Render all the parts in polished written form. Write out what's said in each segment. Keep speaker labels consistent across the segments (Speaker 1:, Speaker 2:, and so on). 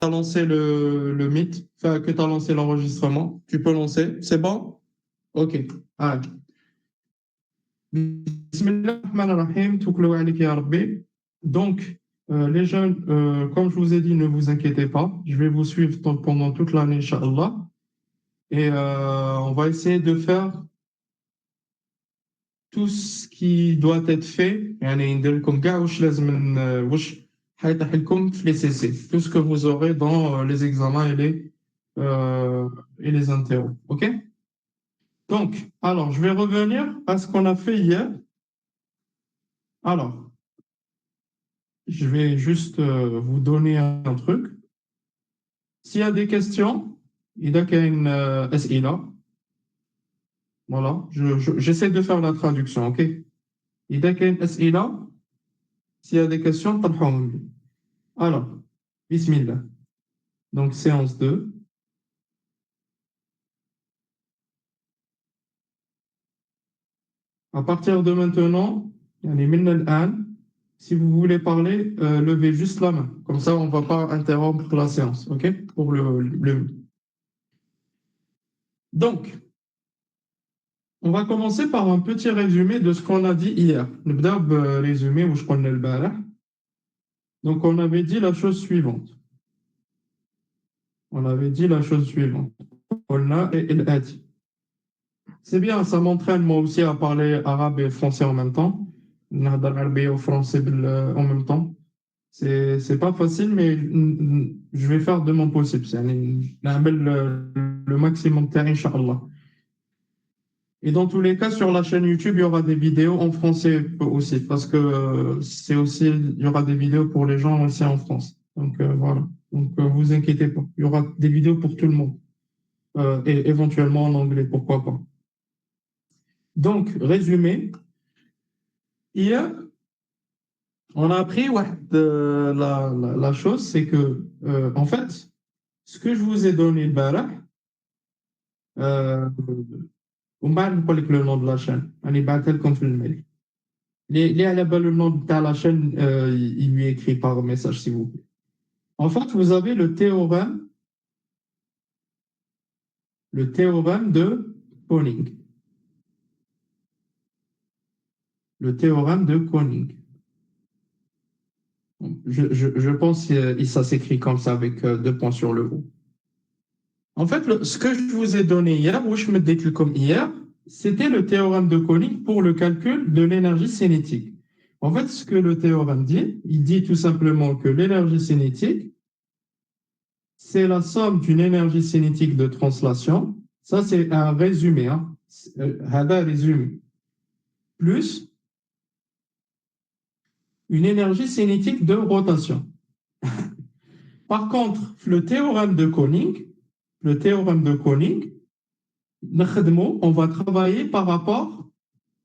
Speaker 1: as lancé le Meet, enfin, que tu as lancé l'enregistrement. Tu peux lancer. C'est bon? OK. Allez. Bismillahirrahmanirrahim, Touklo alik ya Rabbi. Donc, les jeunes, comme je vous ai dit, ne vous inquiétez pas. Je vais vous suivre pendant toute l'année, Inch'Allah. Et on va essayer de faire tout ce qui doit être fait. يعني ندير لكم كاع واش لازم واش حيطيح لكم في les CC. Tout ce que vous aurez dans les examens et les interros. OK? Donc, alors, je vais revenir à ce qu'on a fait hier. Alors, je vais juste vous donner un truc. S'il y a des questions, il y a une SILA. Voilà, j'essaie de faire la traduction, OK? Il y a une SILA. S'il y a des questions, pas de problème. Alors, Bismillah. Donc, séance 2. À partir de maintenant, yani min al-an, si vous voulez parler, levez juste la main. Comme ça, on ne va pas interrompre la séance, OK? Pour le... Donc, on va commencer par un petit résumé de ce qu'on a dit hier. نبدأ برésumé où je connais le البارح. Donc, on avait dit la chose suivante. On avait dit la chose suivante. قلنا الآتي. C'est bien, ça m'entraîne moi aussi à parler arabe et français en même temps. نهضر عربية وفرنسي en même temps. C'est pas facile, mais je vais faire de mon possible. يعني نعمل le maximum تاعي إن شاء الله. Et dans tous les cas, sur la chaîne YouTube, il y aura des vidéos en français aussi, parce que c'est aussi, il y aura des vidéos pour les gens aussi en France. Donc voilà. Donc vous inquiétez pas, il y aura des vidéos pour tout le monde, et éventuellement en anglais, pourquoi pas. Donc résumé, hier, on a appris la chose, c'est que en fait, ce que je vous ai donné le barak, ومن بعد نقول لك le nom de la chaîne, راني بعثها لكم في الميل. Les à la balle, le nom de la chaîne, il lui écrit par message, s'il vous plaît. En fait, vous avez le théorème de Koning. Le théorème de Koning. Je pense que ça s'écrit comme ça avec deux points sur le haut. En fait, ce que je vous ai donné hier, ou je me décline comme hier, c'était le théorème de Koning pour le calcul de l'énergie cinétique. En fait, ce que le théorème dit, il dit tout simplement que l'énergie cinétique, c'est la somme d'une énergie cinétique de translation. Ça, c'est un résumé. Hein. Résumé. Plus une énergie cinétique de rotation. Par contre, le théorème de Koning, on va travailler par rapport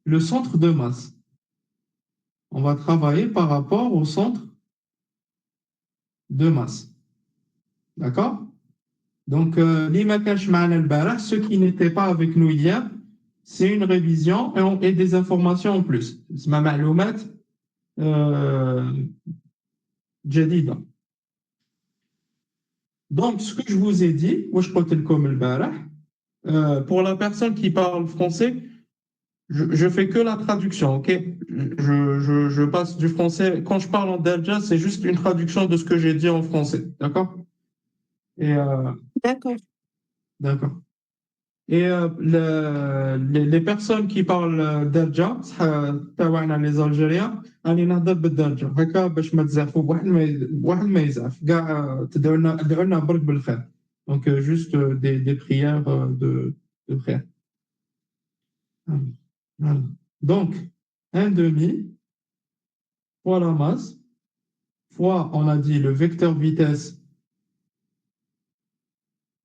Speaker 1: au centre de masse. On va travailler par rapport au centre de masse. D'accord? Donc, ceux qui n'étaient pas avec nous hier, c'est une révision et des informations en plus. C'est ma معلومات جديدة. Donc, ce que je vous ai dit, pour la personne qui parle français, je fais que la traduction, ok? Je passe du français. Quand je parle en Darja, c'est juste une traduction de ce que j'ai dit en français, d'accord? Et
Speaker 2: D'accord.
Speaker 1: d'accord. Et les personnes qui parlent Darja, les Algériens, أنا نهضر بالدرجة هكا باش ما تزعفوا واحد ما يزعف كاع تدعوا لنا برك بالخير. Donc juste des prières de prière. Voilà. Donc 1/2 fois la masse fois, on a dit, le vecteur vitesse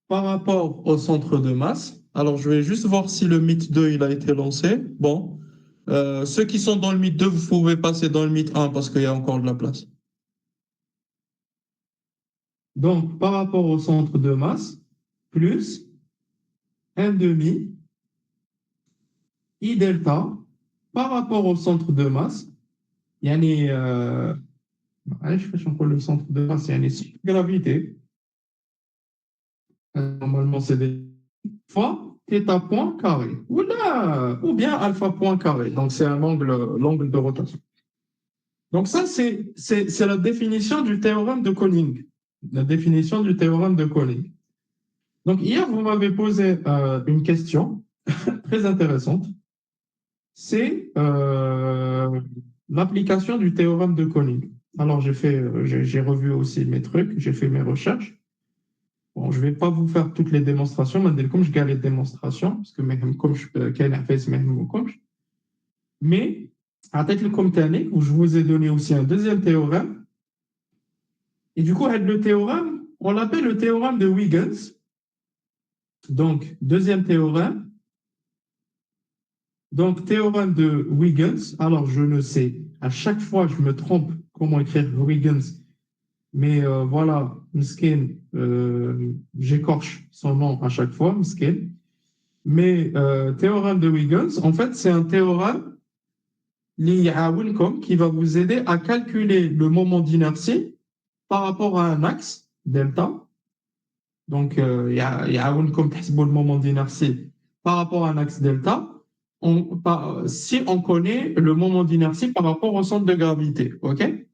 Speaker 1: par rapport au centre de masse. Alors, je vais juste voir si le mythe 2 il a été lancé. Bon. Ceux qui sont dans le mythe 2, vous pouvez passer dans le mythe 1 parce qu'il y a encore de la place. Donc, par rapport au centre de masse, plus 1/2 I delta par rapport au centre de masse. يعني معليش فاش نقول le centre de masse يعني gravité Normalement, c'est des fois θ point carré. Ou bien alpha point carré. Donc, c'est l'angle de rotation. Donc, ça, c'est la définition du théorème de Koning. La définition du théorème de Koning. Donc, hier, vous m'avez posé une question très intéressante. C'est l'application du théorème de Koning. Alors, j'ai revu aussi mes trucs, j'ai fait mes recherches. Bon, je ne vais pas vous faire toutes les démonstrations, mais comme je gagne les démonstrations, parce que même comme je mais à tête le compte où je vous ai donné aussi un deuxième théorème, et du coup, avec le théorème, on l'appelle le théorème de Huygens. Donc, deuxième théorème. Donc, théorème de Huygens. Alors, je ne sais, à chaque fois, je me trompe comment écrire Huygens, mais voilà, Mskin, j'écorche son nom à chaque fois, Mskin. Mais théorème de Huygens, en fait, c'est un théorème qui va vous aider à calculer le moment d'inertie par rapport à un axe delta. Donc, يعاونكم تحسبوا le moment d'inertie par rapport à un axe delta si on connaît le moment d'inertie par rapport au centre de gravité. OK?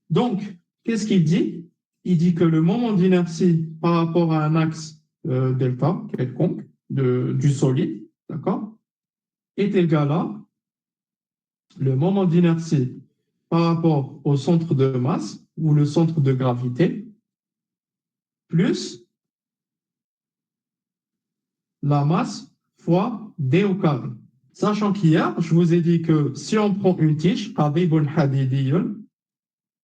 Speaker 1: Donc, qu'est-ce qu'il dit? Il dit que le moment d'inertie par rapport à un axe delta quelconque du solide, d'accord, est égal à le moment d'inertie par rapport au centre de masse ou le centre de gravité plus la masse fois d au carré. Sachant qu'hier, je vous ai dit que si on prend une tige,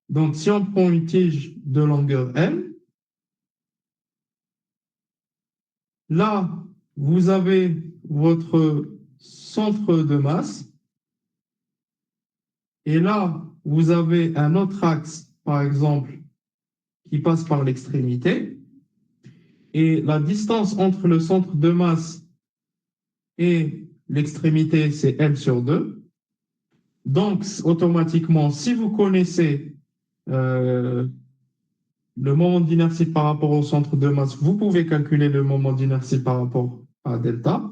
Speaker 1: donc si on prend une tige de longueur L, là, vous avez votre centre de masse et là, vous avez un autre axe, par exemple, qui passe par l'extrémité. Et la distance entre le centre de masse et l'extrémité, c'est L sur 2. Donc, automatiquement, si vous connaissez euh, le moment d'inertie par rapport au centre de masse, vous pouvez calculer le moment d'inertie par rapport à delta.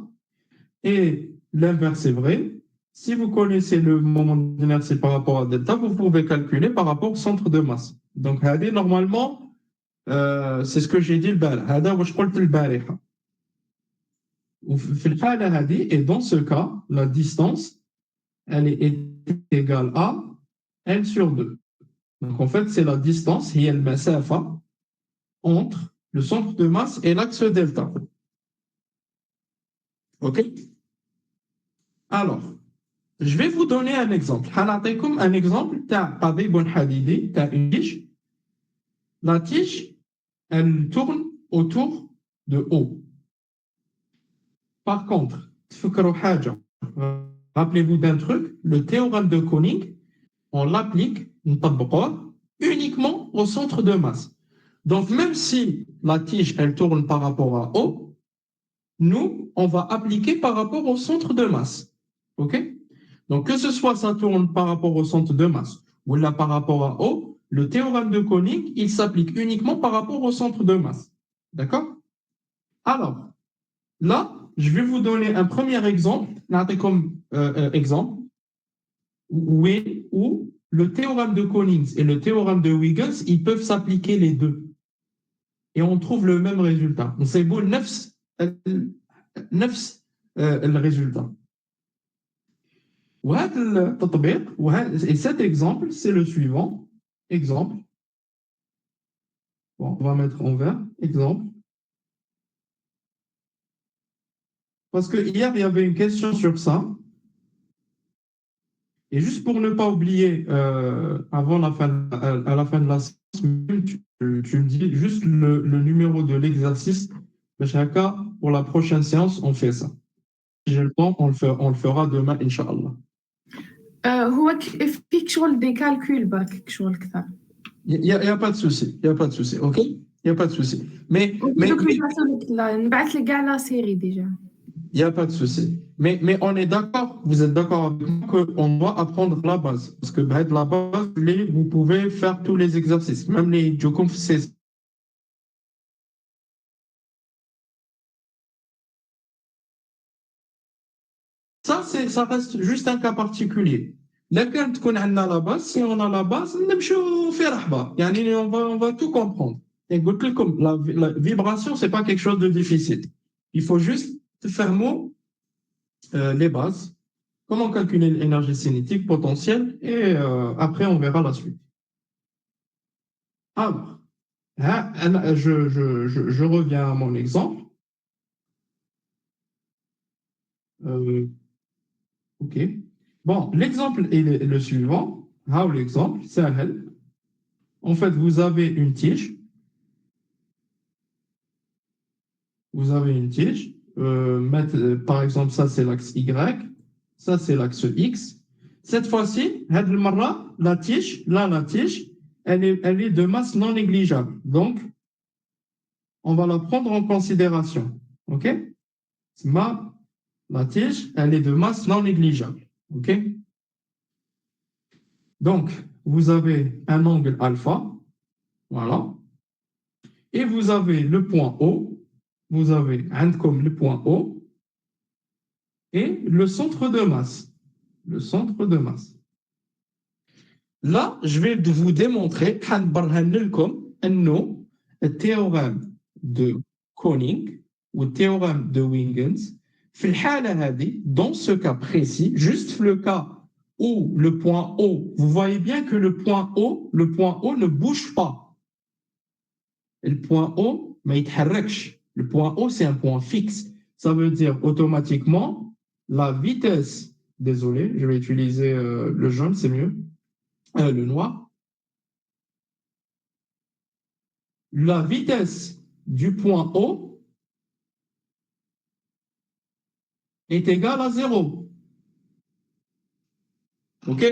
Speaker 1: Et l'inverse est vrai. Si vous connaissez le moment d'inertie par rapport à delta, vous pouvez calculer par rapport au centre de masse. Donc, normalement, c'est ce que j'ai dit le et dans ce cas, la distance, elle est égale à L sur 2. Donc, en fait, c'est la distance, et elle entre le centre de masse et l'axe delta. OK? Alors, je vais vous donner un exemple. comme un exemple, tu as une tige. La tige, elle tourne autour de O. Par contre, rappelez-vous d'un truc, le théorème de Koenig, on l'applique uniquement au centre de masse. Donc, même si la tige, elle tourne par rapport à O, nous, on va appliquer par rapport au centre de masse. OK? Donc, que ce soit ça tourne par rapport au centre de masse ou là par rapport à O, le théorème de Koenig, il s'applique uniquement par rapport au centre de masse. D'accord? Alors, là, je vais vous donner un premier exemple, comme exemple, où le théorème de Koenig et le théorème de Huygens, ils peuvent s'appliquer les deux. Et on trouve le même résultat. C'est beau, le résultat. Et cet exemple, c'est le suivant. Exemple. Bon, on va mettre en vert. Exemple. Parce que hier, il y avait une question sur ça. Et juste pour ne pas oublier, avant à la fin de la séance, tu me dis juste le numéro de l'exercice. Chacun, pour la prochaine séance, on fait ça. Si j'ai le temps, on le fera demain, Inch'Allah.
Speaker 2: هو فيك شغل دي كالكول برك شغل كثر.
Speaker 1: Il n'y a pas de souci, il n'y a pas de souci, ok? Il n'y a pas de souci. Mais
Speaker 2: نبعث لك كاع لا série déjà.
Speaker 1: Il n'y a pas de souci. Mais on est d'accord, vous êtes d'accord avec moi qu'on doit apprendre la base. Parce que la base, vous pouvez faire tous les exercices, même les Jokum, c'est Ça reste juste un cas particulier. Là, quand on a la base, si on a la base, on va tout comprendre. Et comme la vibration, c'est pas quelque chose de difficile. Il faut juste faire les bases, comment calculer l'énergie cinétique potentielle, et après, on verra la suite. Alors, je reviens à mon exemple. OK. Bon, l'exemple est le suivant. L'exemple, c'est un L. En fait, vous avez une tige. Vous avez une tige. Par exemple, ça, c'est l'axe Y. Ça, c'est l'axe X. Cette fois-ci, la tige, la tige, elle est de masse non négligeable. Donc, on va la prendre en considération. OK? La tige, elle est de masse non négligeable. OK? Donc, vous avez un angle alpha. Voilà. Et vous avez le point O. Vous avez un comme le point O et le centre de masse. Le centre de masse. Là, je vais vous démontrer le théorème de Koning ou le théorème de Huygens. Dans ce cas précis, juste le cas où le point O, vous voyez bien que le point O ne bouge pas. Et le point O, mais le point O, c'est un point fixe. Ça veut dire automatiquement la vitesse, désolé, je vais utiliser le jaune, c'est mieux, le noir. La vitesse du point O est égale à 0. OK?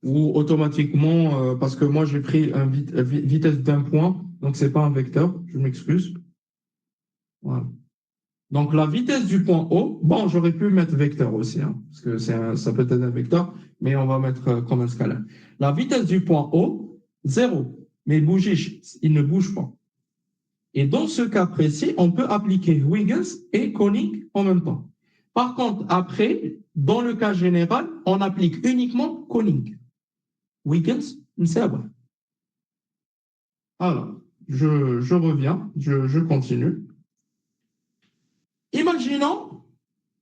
Speaker 1: Ou automatiquement, parce que moi j'ai pris une vitesse d'un point, donc ce n'est pas un vecteur, je m'excuse. Voilà. Donc la vitesse du point O, bon, j'aurais pu mettre vecteur aussi, hein, parce que ça peut être un vecteur, mais on va mettre comme un scalaire. La vitesse du point O, 0, mais il ne bouge pas. Et dans ce cas précis, on peut appliquer Huygens et Koenig en même temps. Par contre, après, dans le cas général, on applique uniquement Koenig. Huygens, c'est vrai. Alors, je reviens, je continue. Imaginons,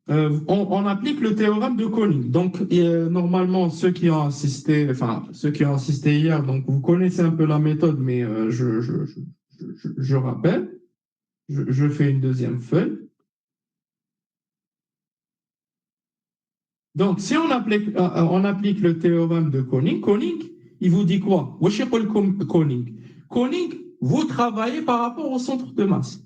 Speaker 1: on applique le théorème de Koenig. Donc, normalement, ceux qui ont assisté hier, donc vous connaissez un peu la méthode, mais je rappelle. Je fais une deuxième feuille. Donc, si on applique le théorème de Koenig, il vous dit quoi? Koenig, vous travaillez par rapport au centre de masse.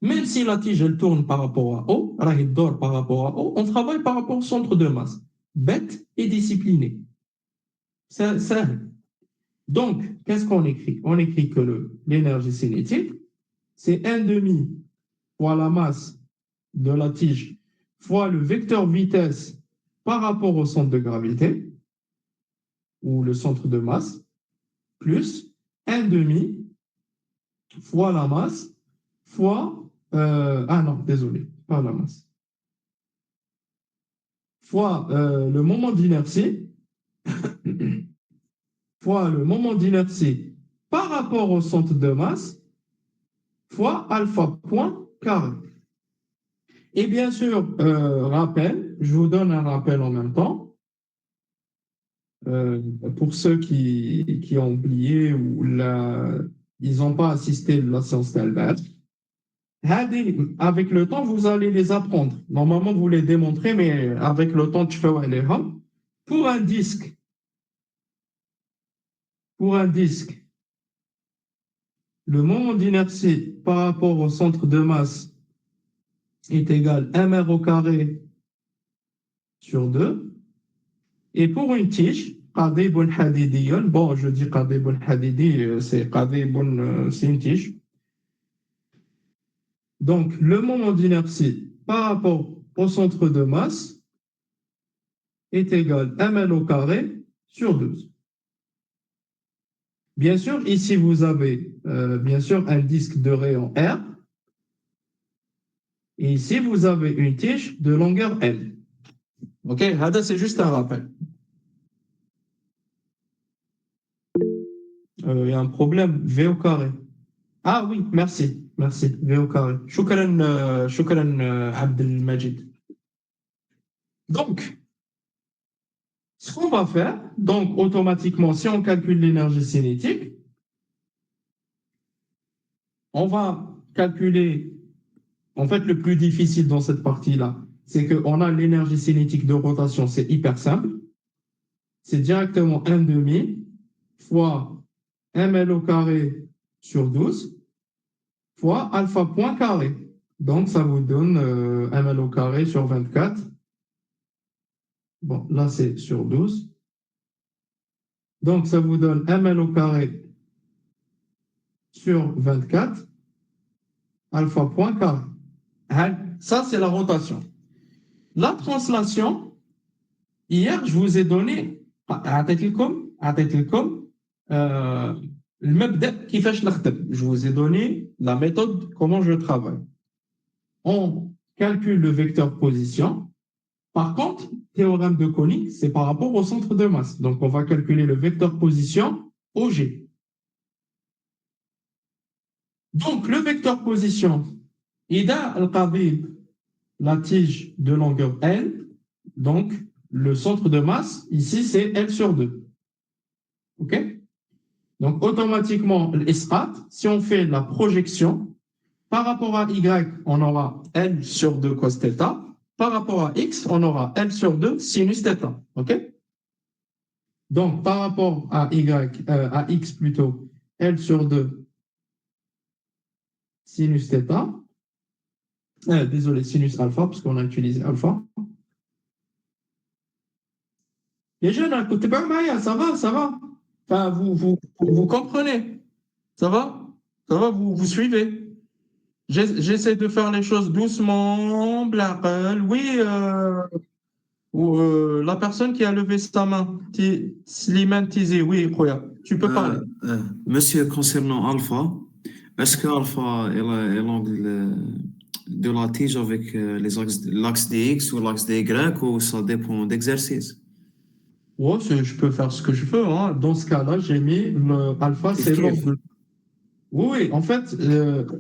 Speaker 1: Même si la tige elle tourne par rapport à O, elle dort par rapport à O, on travaille par rapport au centre de masse. Bête et discipliné. C'est donc, qu'est-ce qu'on écrit? On écrit que l'énergie cinétique, c'est 1,5 fois la masse de la tige fois le vecteur vitesse par rapport au centre de gravité ou le centre de masse, plus 1,5 fois la masse fois... ah non, désolé, pas la masse. Fois le moment d'inertie, fois le moment d'inertie par rapport au centre de masse, fois alpha point carré. Et bien sûr, rappel, je vous donne un rappel en même temps. Pour ceux qui ont oublié ou ils n'ont pas assisté à la séance d'Albert, avec le temps, vous allez les apprendre. Normalement, vous les démontrez, mais avec le temps, tu fais les pour un disque. Pour un disque, le moment d'inertie par rapport au centre de masse est égal à mr au carré sur 2. Et pour une tige, bon, je dis c'est une tige. Donc, le moment d'inertie par rapport au centre de masse est égal à ml au carré sur 12. Bien sûr, ici, vous avez bien sûr un disque de rayon R. Et ici, vous avez une tige de longueur L. OK, Hada, c'est juste un rappel. Il y a un problème, V au carré. Ah oui, merci, merci, V au carré. Shukran, Abdelmajid. Donc, ce qu'on va faire, donc automatiquement, si on calcule l'énergie cinétique, on va calculer, en fait, le plus difficile dans cette partie-là, c'est qu'on a l'énergie cinétique de rotation, c'est hyper simple. C'est directement 1 demi fois ml au carré sur 12 fois alpha point carré. Donc, ça vous donne ml au carré sur 24. Bon, là, c'est sur 12. Donc, ça vous donne ml au carré sur 24, alpha point carré. Ça, c'est la rotation. La translation, hier, je vous ai donné, je vous ai donné la méthode, comment je travaille. On calcule le vecteur position. Par contre, théorème de Koenig, c'est par rapport au centre de masse. Donc, on va calculer le vecteur position OG. Donc, le vecteur position, Ida al-Qabib, la tige de longueur L, donc le centre de masse, ici, c'est L sur 2. OK? Donc, automatiquement, l'ISAT, si on fait la projection, par rapport à Y, on aura L sur 2 cos θ. Par rapport à X, on aura L sur 2 sinus θ. OK? Donc, par rapport à Y, à X plutôt, L sur 2 sinus θ. Désolé, sinus alpha, parce qu'on a utilisé alpha. Les jeunes, écoutez pas, Maya, ça va, ça va. Enfin, vous comprenez. Ça va? Ça va, vous suivez. J'essaie de faire les choses doucement, blaqal. Oui, la personne qui a levé sa main, Slimane Tizi, oui, Khoya, tu peux parler.
Speaker 3: Monsieur, concernant alpha, est-ce que alpha est l'angle de la tige avec l'axe dx ou l'axe dy ou ça dépend d'exercice?
Speaker 1: Ouais, je peux faire ce que je veux. Hein. Dans ce cas-là, j'ai mis le alpha, c'est l'angle. Oui, en fait,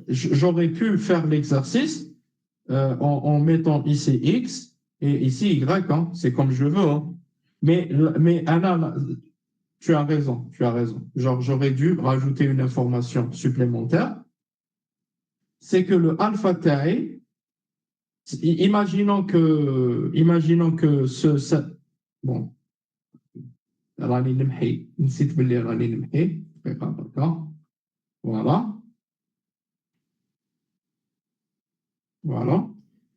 Speaker 1: j'aurais pu faire l'exercice en mettant ici X et ici Y. Hein. C'est comme je veux. Hein. Mais Anna, tu as raison, tu as raison. Genre, j'aurais dû rajouter une information supplémentaire. C'est que le alpha taille, imaginons que bon, راني نمحي نسيت باللي راني نمحي دقيقة بركة. Voilà.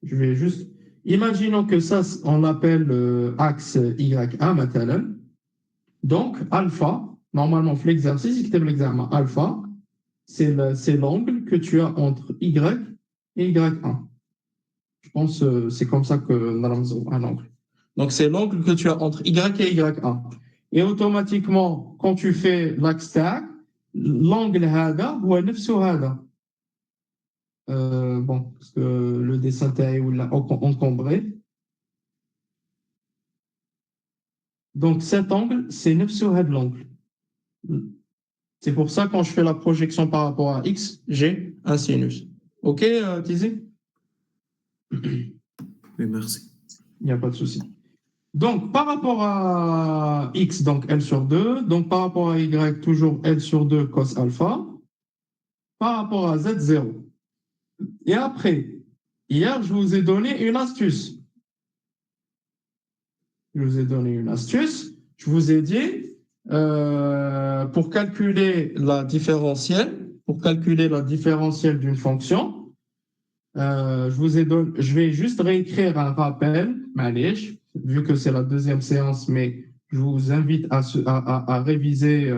Speaker 1: Je vais juste. Imaginons que ça, on l'appelle axe YA maintenant. Donc, alpha, normalement, l'exercice, il l'examen alpha, c'est l'angle que tu as entre Y et Y1. Je pense que c'est comme ça que nous avons un angle. Donc, c'est l'angle que tu as entre Y et Y1. Et automatiquement, quand tu fais l'axe tag, l'angle هذا هو نفسه هذا. Bon, parce que le dessin est encombré. Donc cet angle, c'est nefsu had l'angle. C'est pour ça quand je fais la projection par rapport à X, j'ai un sinus. OK, Tizi?
Speaker 3: Oui, merci.
Speaker 1: Il n'y a pas de souci. Donc par rapport à X, donc L sur 2. Donc par rapport à Y, toujours L sur 2 cos alpha. Par rapport à Z, 0. Et après, hier, je vous ai donné une astuce. Je vous ai donné une astuce. Je vous ai dit, pour calculer la différentielle d'une fonction, je vais juste réécrire un rappel, Malish, vu que c'est la deuxième séance, mais je vous invite à réviser,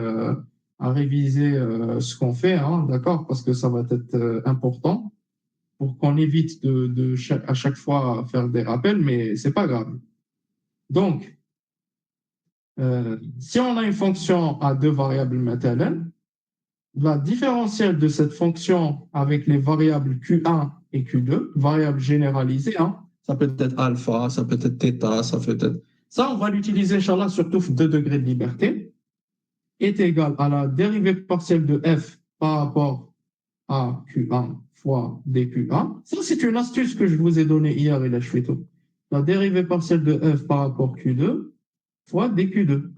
Speaker 1: ce qu'on fait, hein, d'accord, parce que ça va être important pour qu'on évite à chaque fois faire des rappels, mais c'est pas grave. Donc, si on a une fonction à deux variables maintenant, la différentielle de cette fonction avec les variables Q1 et Q2, variable généralisée, hein. Ça peut être alpha, ça peut être θ, ça peut être... Ça, on va l'utiliser, Inch'Allah, surtout 2 degrés de liberté, est égal à la dérivée partielle de f par rapport à Q1 fois dQ1. Ça, c'est une astuce que je vous ai donnée hier, et là, je fais tout. La dérivée partielle de f par rapport à Q2 fois dQ2.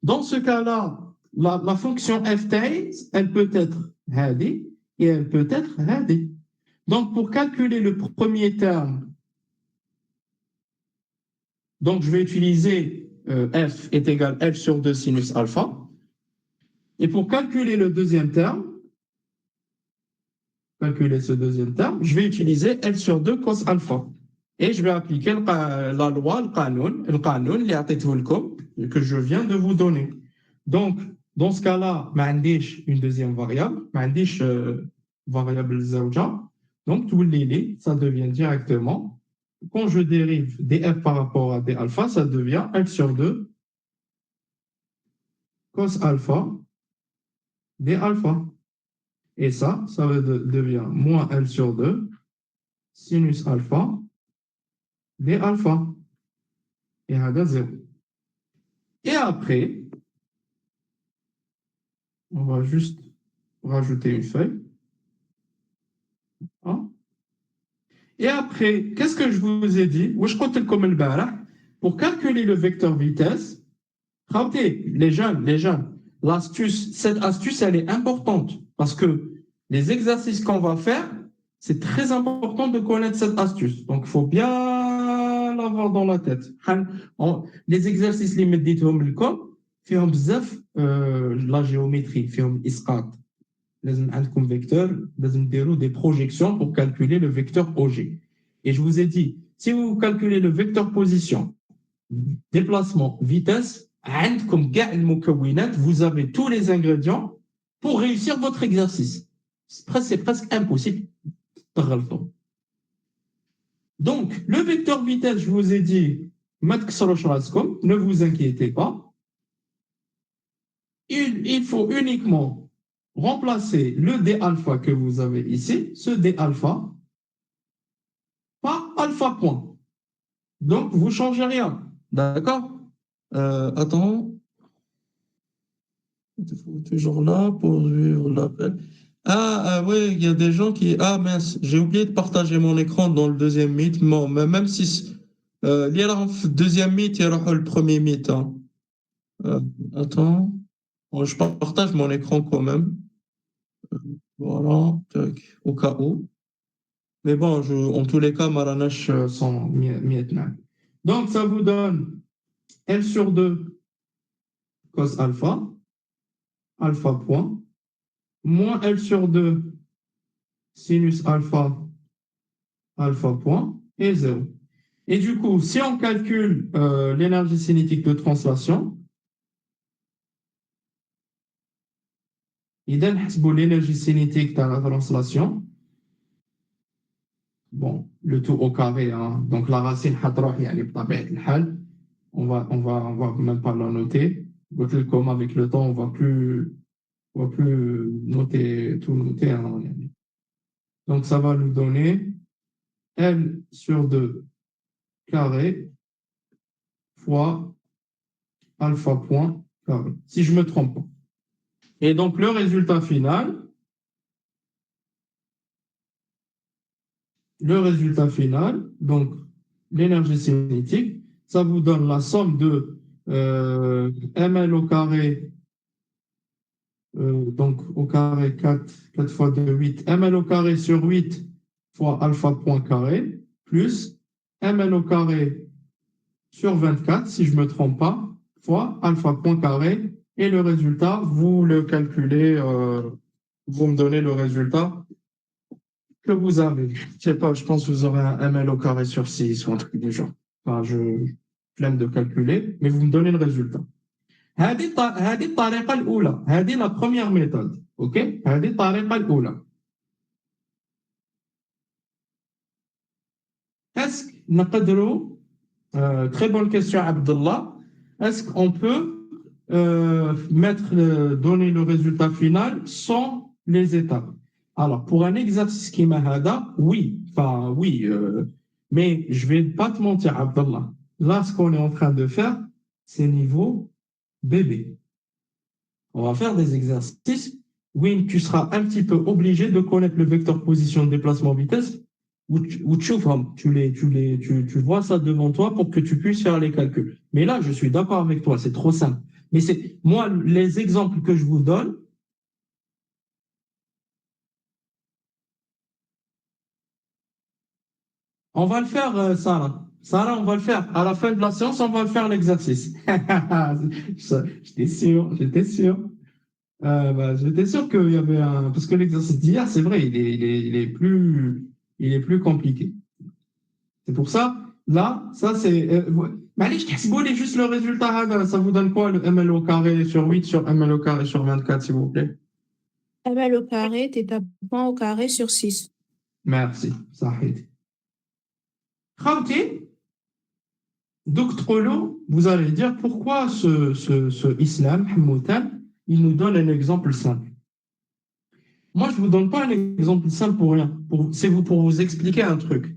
Speaker 1: Dans ce cas-là, la fonction f tails, elle peut être hadi et elle peut être hadi. Donc, pour calculer le premier terme, donc je vais utiliser f est égal à f sur 2 sinus alpha. Et pour calculer le deuxième terme, je vais utiliser f sur 2 cos alpha. Et je vais appliquer la loi, le qanun, que je viens de vous donner. Donc, dans ce cas-là, je une deuxième variable, variable zawja. Donc, tout les, ça devient directement, quand je dérive df par rapport à d alpha, ça devient f sur 2 cos alpha d alpha. Et ça devient moins L sur 2 sinus alpha d alpha. Et à 0. Et après, on va juste rajouter une feuille. Hein? Et après, qu'est-ce que je vous ai dit? Pour calculer le vecteur vitesse, regardez, les jeunes, cette astuce, elle est importante parce que les exercices qu'on va faire, c'est très important de connaître cette astuce. Donc, il faut bien l'avoir dans la tête. Les exercices, les méditons, فيهم بزاف la géométrie, فيهم إسقاط. لازم عندكم vecteur, لازم ديروا des projections pour calculer le vecteur OG. Et je vous ai dit, si vous calculez le vecteur position, déplacement, vitesse, عندكم كاع المكونات, vous avez tous les ingrédients pour réussir votre exercice. C'est presque impossible. Donc, le vecteur vitesse, je vous ai dit, ne vous inquiétez pas. Il faut uniquement remplacer le d alpha que vous avez ici, ce d alpha, par alpha point. Donc, vous ne changez rien. D'accord? Attends. Toujours là pour suivre l'appel. Oui, il y a des gens qui... Ah mince, j'ai oublié de partager mon écran dans le deuxième meet. Bon, mais même si... il y a le deuxième meet, il y a le premier meet. Hein. Attends. Bon, je partage mon écran quand même. Voilà, au cas où. Mais bon, en tous les cas, Maranash sont mietna. Donc, ça vous donne L sur 2 cos alpha, alpha point, moins L sur 2 sinus alpha, alpha point, et 0. Et du coup, si on calcule l'énergie cinétique de translation, il donne l'énergie cinétique de la translation. Bon, le tout au carré, hein. Donc la racine on va même pas la noter. Comme avec le temps, on va plus noter tout noter. Hein. Donc ça va nous donner L sur 2 carré fois alpha point carré, si je me trompe pas. Et donc le résultat final, donc l'énergie cinétique, ça vous donne la somme de ml au carré, donc au carré 4 fois 2, 8, ml au carré sur 8 fois alpha point carré, plus ml au carré sur 24, si je ne me trompe pas, fois alpha point carré, et le résultat, vous le calculez, vous me donnez le résultat que vous avez. Je ne sais pas, je pense que vous aurez un ml au carré sur 6 ou un truc du genre. Enfin, je flemme de calculer, mais vous me donnez le résultat. هذه الطريقة الأولى، هذه la première méthode. OK? هذه الطريقة الأولى. Est-ce que نقدروا très bonne question, Abdullah. Est-ce qu'on peut donner le résultat final sans les étapes? Alors, pour un exercice qui m'a hada, oui, enfin, oui, mais je vais pas te mentir, Abdallah. Là, ce qu'on est en train de faire, c'est niveau bébé. On va faire des exercices. Oui, tu seras un petit peu obligé de connaître le vecteur position, déplacement, vitesse, ou tu vois ça devant toi pour que tu puisses faire les calculs. Mais là, je suis d'accord avec toi, c'est trop simple. Mais c'est moi, les exemples que je vous donne, on va le faire, Sarah. Sarah, on va le faire. À la fin de la séance, on va le faire l'exercice. J'étais sûr, j'étais sûr. J'étais sûr qu'il y avait un. Parce que l'exercice d'hier, c'est vrai, il est plus compliqué. C'est pour ça, là, ça c'est. Mais allez, je t'explique juste le résultat. Ça vous donne quoi le ML au carré sur 8 sur ML au carré sur 24, s'il vous plaît?
Speaker 4: ML au carré, θ point au carré sur 6.
Speaker 1: Merci, Sahid. Khamti, Doctrolo, vous allez dire pourquoi ce Islam, Hamoutan, il nous donne un exemple simple. Moi, je ne vous donne pas un exemple simple pour rien. C'est pour vous expliquer un truc.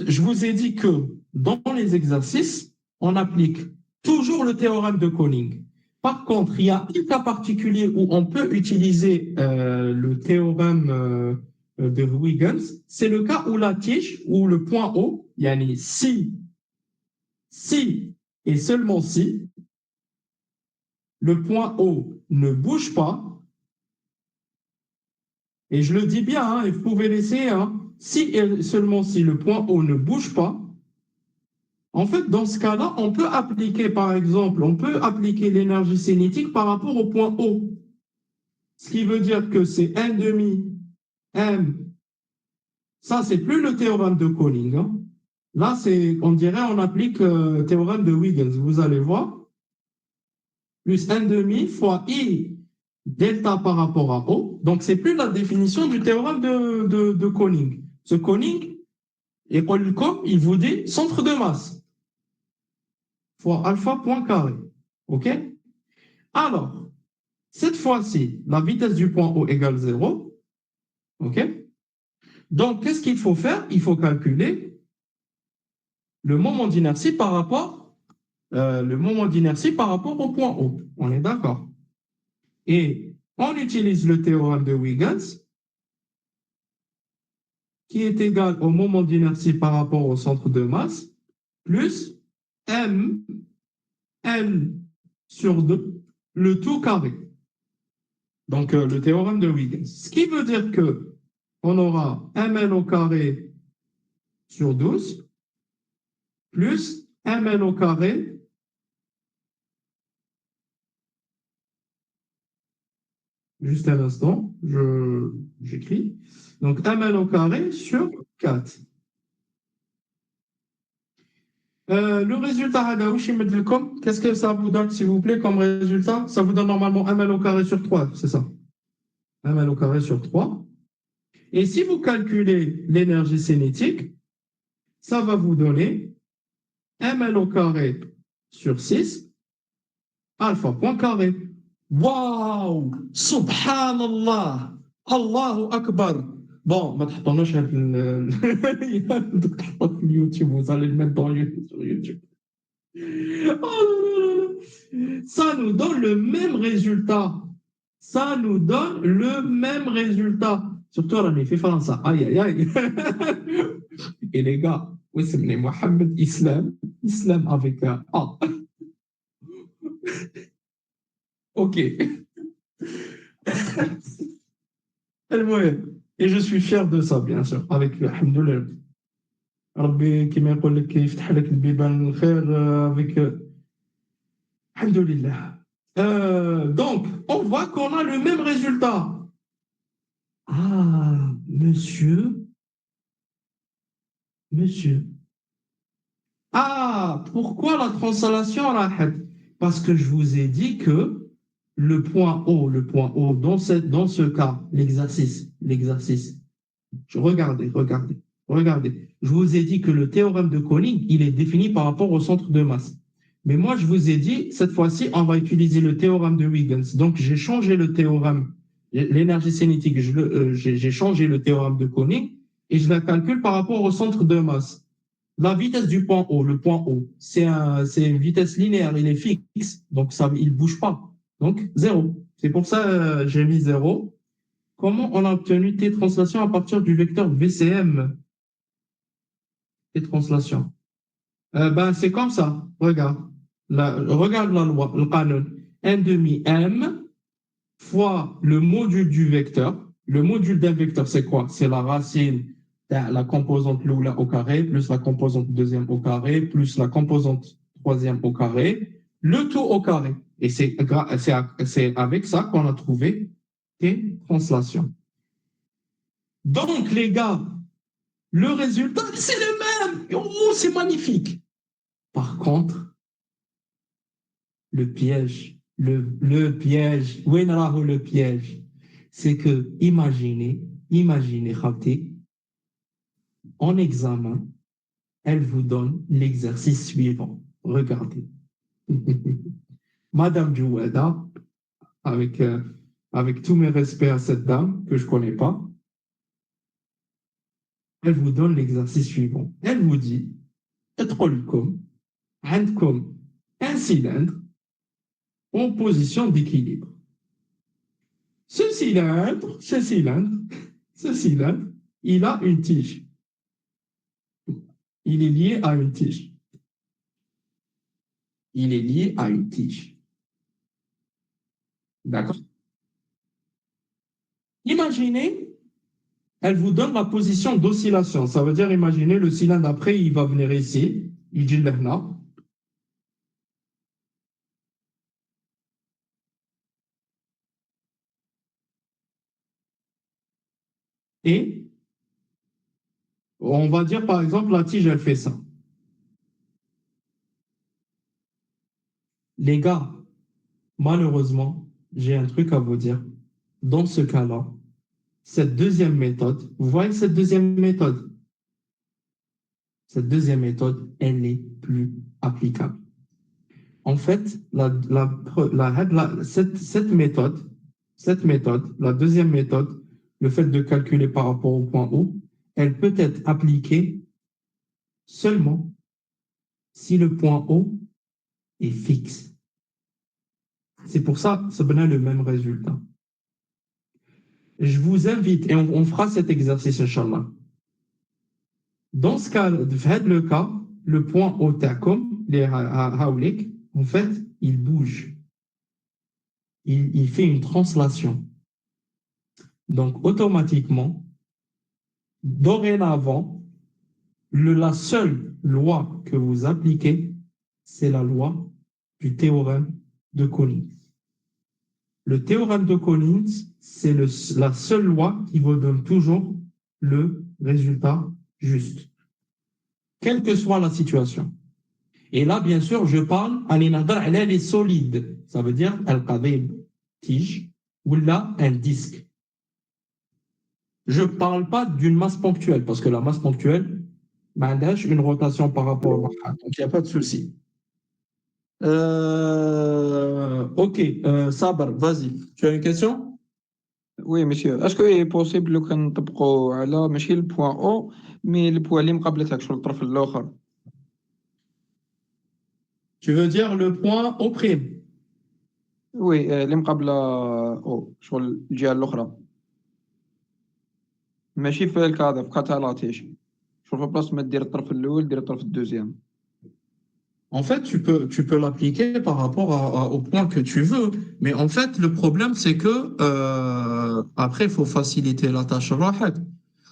Speaker 1: Je vous ai dit que dans les exercices, on applique toujours le théorème de Koning. Par contre, il y a un cas particulier où on peut utiliser le théorème de Huygens. C'est le cas où la tige, ou le point haut, yani si et seulement si, le point haut ne bouge pas, et je le dis bien, hein, et vous pouvez l'essayer, hein, si et seulement si le point haut ne bouge pas, en fait, dans ce cas-là, on peut appliquer, par exemple, on peut appliquer l'énergie cinétique par rapport au point haut. Ce qui veut dire que c'est 1 demi m. Ça, c'est plus le théorème de Koning. Hein. Là, on dirait, on applique le théorème de Huygens. Vous allez voir. Plus 1 demi fois I delta par rapport à O. Donc, c'est plus la définition du théorème de Koning. Ce Koning, et comme il vous dit centre de masse fois alpha point carré. OK? Alors, cette fois-ci, la vitesse du point O égale 0. OK? Donc, qu'est-ce qu'il faut faire? Il faut calculer le moment d'inertie par rapport au point O. On est d'accord? Et on utilise le théorème de Huygens qui est égal au moment d'inertie par rapport au centre de masse plus m n sur 2, le tout carré. Donc, le théorème de Huygens. Ce qui veut dire que on aura mn au carré sur 12 plus mn au carré juste un instant, j'écris. Donc, mn au carré sur 4. Le résultat, qu'est-ce que ça vous donne, s'il vous plaît, comme résultat? Ça vous donne normalement ml au carré sur 3, c'est ça? Ml au carré sur 3. Et si vous calculez l'énergie cinétique, ça va vous donner ml au carré sur 6, alpha point carré. Waouh! Subhanallah! Allahu Akbar! Bon, ما تحطوناش هاد YouTube, vous allez le mettre sur YouTube. Oh, ça nous donne le même résultat. Ça nous donne le même résultat. Surtout, on a fait France. Aïe, aïe, aïe. Et les gars, oui, c'est Mohamed Islam. Islam avec un A. OK. Et je suis fier de ça, bien sûr, avec le Alhamdoulilah. ربي كما يقول لك يفتح لك البيبان الخير avec Alhamdoulilah. Donc, on voit qu'on a le même résultat. Ah, monsieur. Ah, pourquoi la translation rahat? Parce que je vous ai dit que le point O, dans ce cas, l'exercice. Regardez. Je vous ai dit que le théorème de Koning, il est défini par rapport au centre de masse. Mais moi, je vous ai dit, cette fois-ci, on va utiliser le théorème de Huygens. Donc, j'ai changé le théorème. L'énergie cinétique, j'ai changé le théorème de Koenig et je la calcule par rapport au centre de masse. La vitesse du point O, le point O, c'est une vitesse linéaire, il est fixe, donc ça, il ne bouge pas. Donc, zéro. C'est pour ça que j'ai mis zéro. Comment on a obtenu T translation à partir du vecteur VCM? T translation. Ben, c'est comme ça. Regarde. Regarde la loi, le canon. 1 demi M fois le module du vecteur. Le module d'un vecteur, c'est quoi? C'est la racine de la composante Lula au carré, plus la composante deuxième au carré, plus la composante troisième au carré, le tout au carré. Et c'est avec ça qu'on a trouvé T translation. Donc, les gars, le résultat, c'est le même. Oh, c'est magnifique. Par contre, le piège, le piège, où est le piège? C'est que, imaginez, Khabté, en examen, elle vous donne l'exercice suivant. Regardez. Madame Jouada, avec tous mes respects à cette dame que je ne connais pas, elle vous donne l'exercice suivant. Elle vous dit, عندكم un cylindre en position d'équilibre. Ce cylindre, il a une tige. Il est lié à une tige. Il est lié à une tige. D'accord? Imaginez, elle vous donne la position d'oscillation. Ça veut dire, imaginez, le cylindre après, il va venir ici, il dit là, et on va dire, par exemple, la tige, elle fait ça. Les gars, malheureusement, j'ai un truc à vous dire. Dans ce cas-là, cette deuxième méthode, vous voyez cette deuxième méthode? Cette deuxième méthode, elle n'est plus applicable. En fait, cette méthode, la deuxième méthode, le fait de calculer par rapport au point O, elle peut être appliquée seulement si le point O est fixe. C'est pour ça que ça donne le même résultat. Je vous invite, et on fera cet exercice, Inch'Allah. Dans ce cas, le cas, le point O tacom, les haoulik, en fait, il bouge. Il fait une translation. Donc, automatiquement, dorénavant, la seule loi que vous appliquez, c'est la loi du théorème de Collins. Le théorème de Collins, c'est la seule loi qui vous donne toujours le résultat juste, quelle que soit la situation. Et là, bien sûr, je parle, elle est solide. Ça veut dire, al-qadib, tige, ou là, un disque. Je ne parle pas d'une masse ponctuelle, parce que la masse ponctuelle manage une rotation par rapport au Mahat. Donc, il n'y a pas de souci. Ok, Sabar, vas-y. Tu as une question?
Speaker 5: Oui, monsieur. Est-ce qu'il est possible que nous نطبقوا على ماشي البوان او مي البوان اللي مقابلتك شغل الطرف الاخر؟
Speaker 1: Tu veux dire le point O'?
Speaker 5: وي اللي مقابله او شغل الجهه الاخرى ماشي في الكادر في كاتالاتيش شغل في بلاصه ما دير الطرف الاول دير الطرف الدوزيام.
Speaker 1: En fait, tu peux l'appliquer par rapport au point que tu veux. Mais en fait, le problème, c'est que après, il faut faciliter la tâche.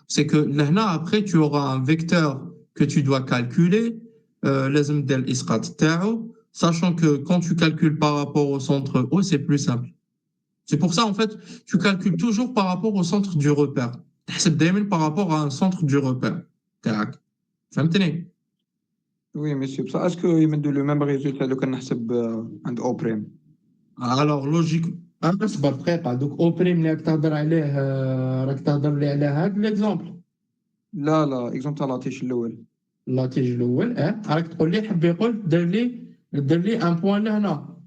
Speaker 1: C'est que là, après, tu auras un vecteur que tu dois calculer, sachant que quand tu calcules par rapport au centre O, c'est plus simple. C'est pour ça, en fait, tu calcules toujours par rapport au centre du repère. C'est par rapport à un centre du repère. فهمتني؟
Speaker 5: Oui, monsieur. Ça, est-ce qu'il me donne le même résultat que نحسب عند او بريم؟
Speaker 1: Alors, logique. اصبر دقيقة دوك او بريم اللي راك تهضر عليه راك تهضر لي على هذا ليكزومبل
Speaker 5: لا اكزومبل تاع لاتيش الاول.
Speaker 1: لاتيج الاول راك تقول لي حب يقول دير لي ان بوان لهنا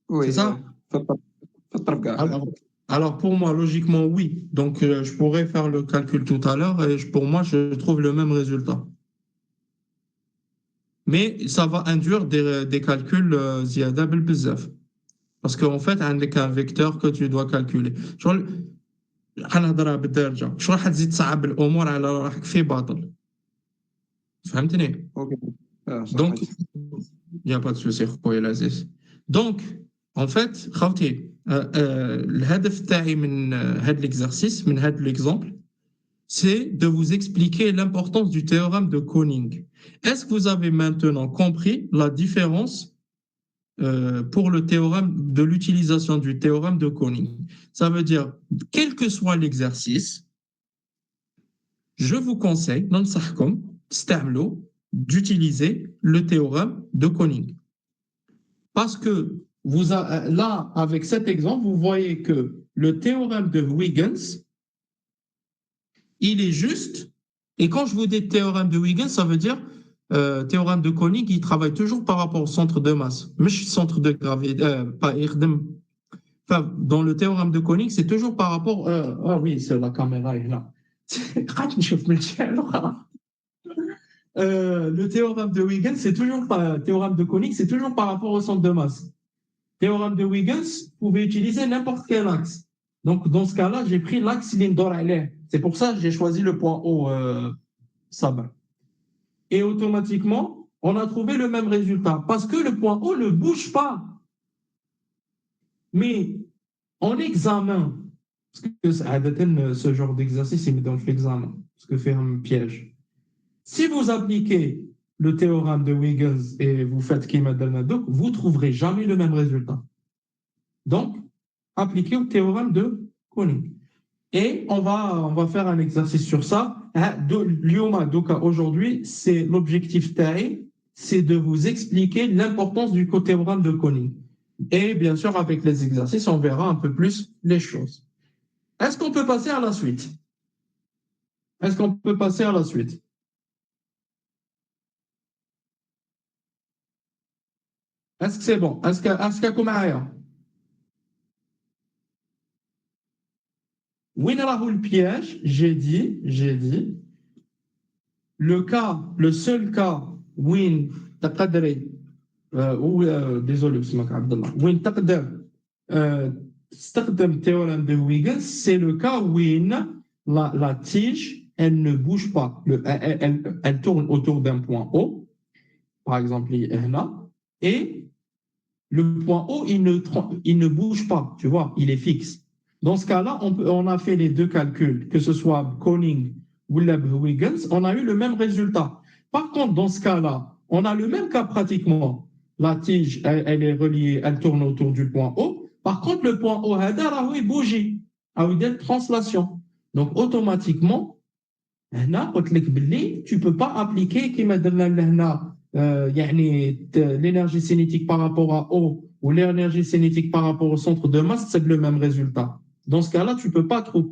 Speaker 5: وي
Speaker 1: سي صا
Speaker 5: في كضرب كاع.
Speaker 1: Alors, pour moi, logiquement, oui. Donc, je pourrais faire le calcul tout à l'heure et pour moi, je trouve le même résultat. Mais ça va induire des calculs زيادة بالبزاف. Parce qu'en fait, عندك un vecteur que tu dois calculer. شغل حنهضرها بالدارجة. شغل حتزيد تصعب الأمور على روحك في باطل. فهمتني؟
Speaker 5: اوكي صح.
Speaker 1: Donc, il n'y a pas de souci, خويا العزيز. Donc, en fait, خوتي الهدف تاعي من هذا l'exercice, من هذا l'exemple, c'est de vous expliquer l'importance du théorème de Koning. Est-ce que vous avez maintenant compris la différence pour le théorème de l'utilisation du théorème de Koning? Ça veut dire, quel que soit l'exercice, je vous conseille, ننصحكم تستعملوا d'utiliser le théorème de Koning. Parce que là, avec cet exemple, vous voyez que le théorème de Huygens, il est juste, et quand je vous dis théorème de Huygens, ça veut dire théorème de Koning, il travaille toujours par rapport au centre de masse, mais centre de gravité, enfin, dans le théorème de Koning, c'est toujours par rapport, ah oui, c'est la caméra est là. Le théorème de Huygens, c'est toujours pas, théorème de Koning, c'est toujours par rapport au centre de masse. Théorème de Huygens, vous pouvez utiliser n'importe quel axe. Donc, dans ce cas-là, j'ai pris l'axe Lindor-Haller. C'est pour ça que j'ai choisi le point O, Sabah. Et automatiquement, on a trouvé le même résultat. Parce que le point O ne bouge pas. Mais en examen, parce que ce genre d'exercice, il met dans l'examen, ce que fait un piège. Si vous appliquez le théorème de Huygens et vous faites Kima Dalmadok, vous ne trouverez jamais le même résultat. Donc, appliquez le théorème de Koning. Et on va faire un exercice sur ça. Aujourd'hui, c'est l'objectif TAE, c'est de vous expliquer l'importance du théorème de Koning. Et bien sûr, avec les exercices, on verra un peu plus les choses. Est-ce qu'on peut passer à la suite? Est-ce qu'on peut passer à la suite? Est-ce que c'est bon? Est-ce que comme ailleurs? وين راهو le piège? J'ai dit, le seul cas وين تقدري désolé بسمك عبد الله وين تقدر تستخدم théorème de Huygens, c'est le cas où la tige elle ne bouge pas, elle tourne autour d'un point O, par exemple et le point O il ne bouge pas, tu vois, il est fixe. Dans ce cas-là, on a fait les deux calculs, que ce soit Koning ou Huygens, on a eu le même résultat. Par contre, dans ce cas-là, on a le même cas pratiquement. La tige, elle est reliée, elle tourne autour du point O. Par contre, le point O, il bouge, il y a une translation. Donc, automatiquement, tu ne peux pas appliquer l'énergie cinétique par rapport à O ou l'énergie cinétique par rapport au centre de masse, c'est le même résultat. Dans ce cas-là, tu ne peux pas trouver.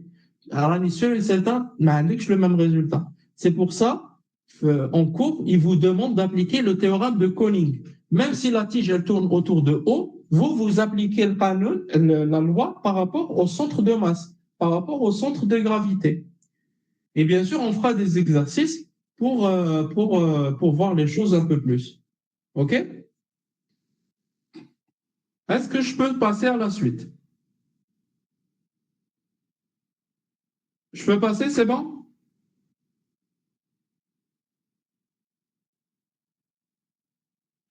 Speaker 1: Alors, sûr et certain, le même résultat. C'est pour ça, en cours, il vous demande d'appliquer le théorème de Koning. Même si la tige elle tourne autour de O, vous appliquez la loi par rapport au centre de masse, par rapport au centre de gravité. Et bien sûr, on fera des exercices pour voir les choses un peu plus. OK? Est-ce que je peux passer à la suite? Je peux passer, c'est bon?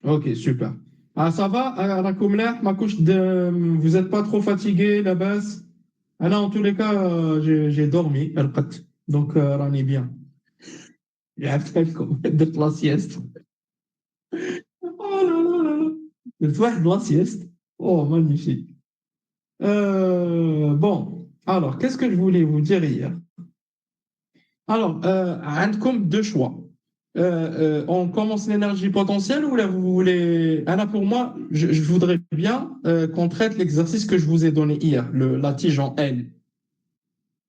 Speaker 1: Ok, super. Ah, ça va, vous n'êtes pas trop fatigué, la base? Ah non, en tous les cas, j'ai dormi, donc on est bien. De la sieste. Oh là là là là. De la sieste. Oh, magnifique. Bon, alors, qu'est-ce que je voulais vous dire hier? Alors, comme deux choix. On commence l'énergie potentielle ou là vous voulez. Anna, pour moi, je voudrais bien qu'on traite l'exercice que je vous ai donné hier, la tige en L,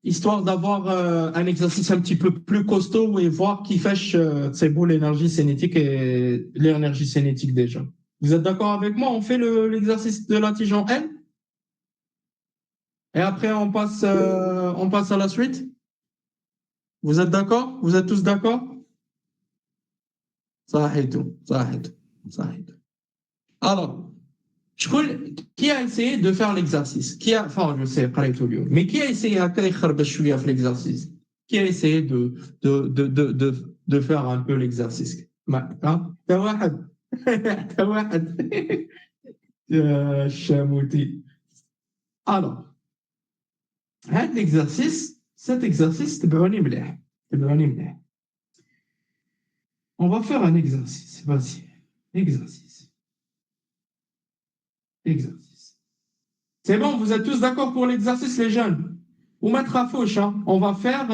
Speaker 1: histoire d'avoir un exercice un petit peu plus costaud et voir qui fait c'est beau l'énergie cinétique et l'énergie cinétique déjà. Vous êtes d'accord avec moi? On fait l'exercice de la tige en L? Et après, on passe à la suite. Vous êtes d'accord? Vous êtes tous d'accord? صحيتو صحيتو صحيتو. Alors, qui a essayé de faire l'exercice? Enfin, je sais, قريتو اليوم. Mais qui a essayé هكا يخربش شوية في l'exercice? Qui a essayé de faire un peu l'exercice? تا واحد تا واحد يا الشاموتي. Alors, cet exercice, تبعوني مليح. On va faire un exercice. Vas-y. Exercice. C'est bon, vous êtes tous d'accord pour l'exercice, les jeunes? Ou mettre à fauche, hein? On va faire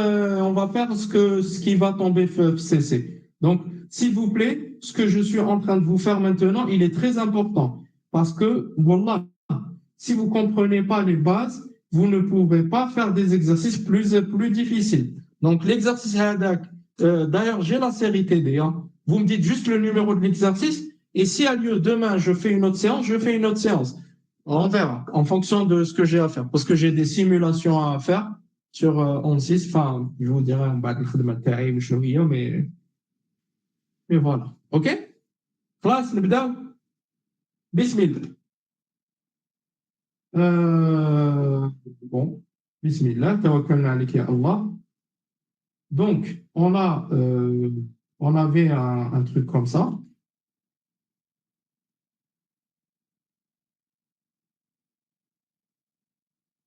Speaker 1: ce qui va tomber cesser. Donc, s'il vous plaît, ce que je suis en train de vous faire maintenant, il est très important. Parce que, voilà, si vous ne comprenez pas les bases, vous ne pouvez pas faire des exercices plus difficiles. Donc, l'exercice Hadak, d'ailleurs, j'ai la série TD. Hein. Vous me dites juste le numéro de l'exercice. Et si a lieu demain, je fais une autre séance, je fais une autre séance. On verra, en fonction de ce que j'ai à faire. Parce que j'ai des simulations à faire sur ON6. Enfin, je vous dirai en bas de matériel, mais voilà. OK? Classe, نبداو. Bismillah. Bon, Bismillah, tawakkalna alayk ya Allah. Donc, on avait un truc comme ça.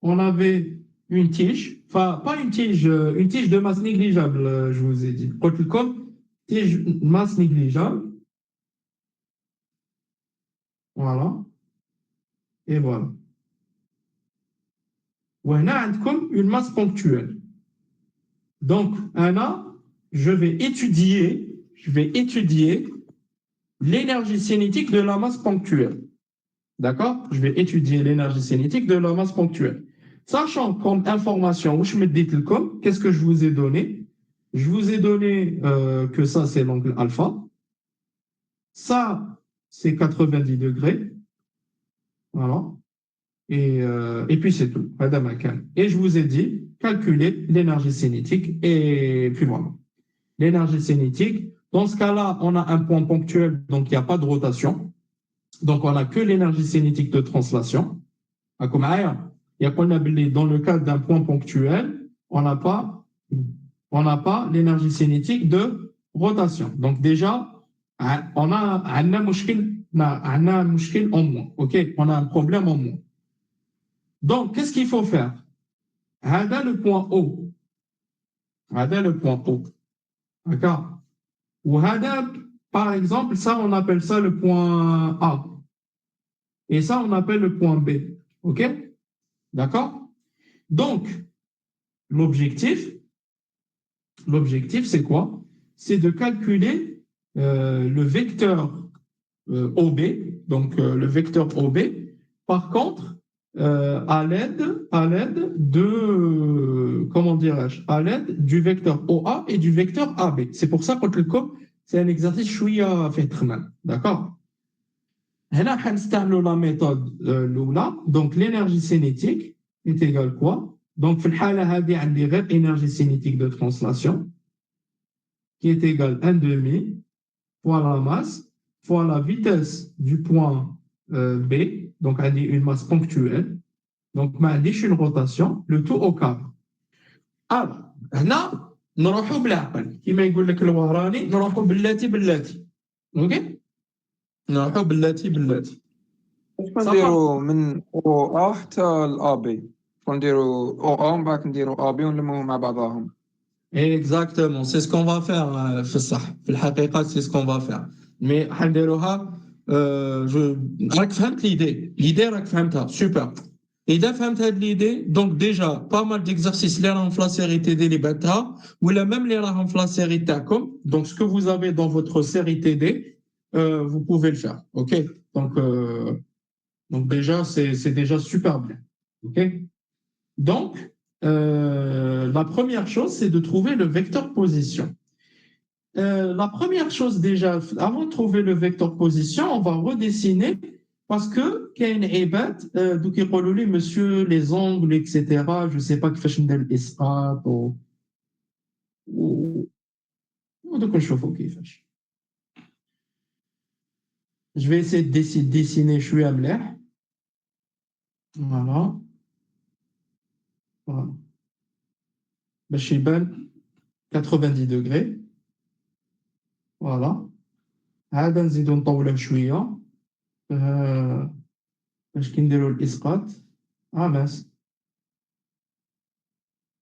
Speaker 1: On avait une tige, enfin, pas une tige de masse négligeable, je vous ai dit. Comme tige masse négligeable. Voilà. Et voilà. وهنا عندكم une masse ponctuelle. Donc, je vais étudier l'énergie cinétique de la masse ponctuelle. D'accord? Je vais étudier l'énergie cinétique de la masse ponctuelle. Sachant comme information, qu'est-ce que je vous ai donné? Je vous ai donné que ça, c'est l'angle alpha. Ça, c'est 90 degrés. Voilà. Et puis, c'est tout. Et je vous ai dit, calculer l'énergie cinétique. Et puis voilà. L'énergie cinétique. Dans ce cas-là, on a un point ponctuel, donc il n'y a pas de rotation. Donc, on n'a que l'énergie cinétique de translation. Dans le cas d'un point ponctuel, on n'a pas l'énergie cinétique de rotation. Donc, déjà, on a un mushkil en moins. OK? On a un problème en moins. Donc, qu'est-ce qu'il faut faire? هذا le point O. D'accord? Ou par exemple, ça, on appelle ça le point A. Et ça, on appelle le point B. OK? D'accord? Donc, l'objectif, c'est quoi? C'est de calculer le vecteur OB, donc le vecteur OB. Par contre, à l'aide de, comment dirais-je, à l'aide du vecteur OA et du vecteur AB. C'est pour ça que c'est un exercice chouïa fait très mal. D'accord? Là, on la méthode Lula. Donc, l'énergie cinétique est égale quoi? Donc, dans le cas de l'énergie cinétique de translation, qui est égale 1,5 fois la masse, fois la vitesse du point B, donc on dit une masse ponctuelle, donc on dit une rotation, le tout au carré. Alors, là, نروحوا بالعقل كما يقول لك الوهراني نروحوا باللاتي اوكي نروحوا باللاتي
Speaker 5: نديرو من او ا حتى الا بي نديرو او ا ومن بعد نديرو ا بي ونلموهم مع بعضهم.
Speaker 1: Exactement, c'est ce qu'on va faire في الصح في الحقيقة c'est ce qu'on va faire. Mais حنديروها راك فهمت l'idée راك فهمتها super. إذا فهمت هاد l'idée donc déjà pas mal d'exercices اللي راهم في la série TD اللي بعتها ولا même اللي راهم في la série تاعكم. Donc ce que vous avez dans votre série TD vous pouvez le faire. OK? Donc déjà c'est déjà super bien. OK? Donc la première chose, c'est de trouver le vecteur position. La première chose déjà, avant de trouver le vecteur position, on va redessiner Parce que كاين عباد دوك يقولوا لي monsieur les angles etc. je sais pas كيفاش ندير الاسقاط و ودوك نشوفوا كيفاش. Je vais essayer de dessiner شويه مليح. Voilà. Voilà. باش يبان 90 degrés. Voilà. عاد نزيدو نطولوه شويه باش كي نديرو الاسقاط ماس.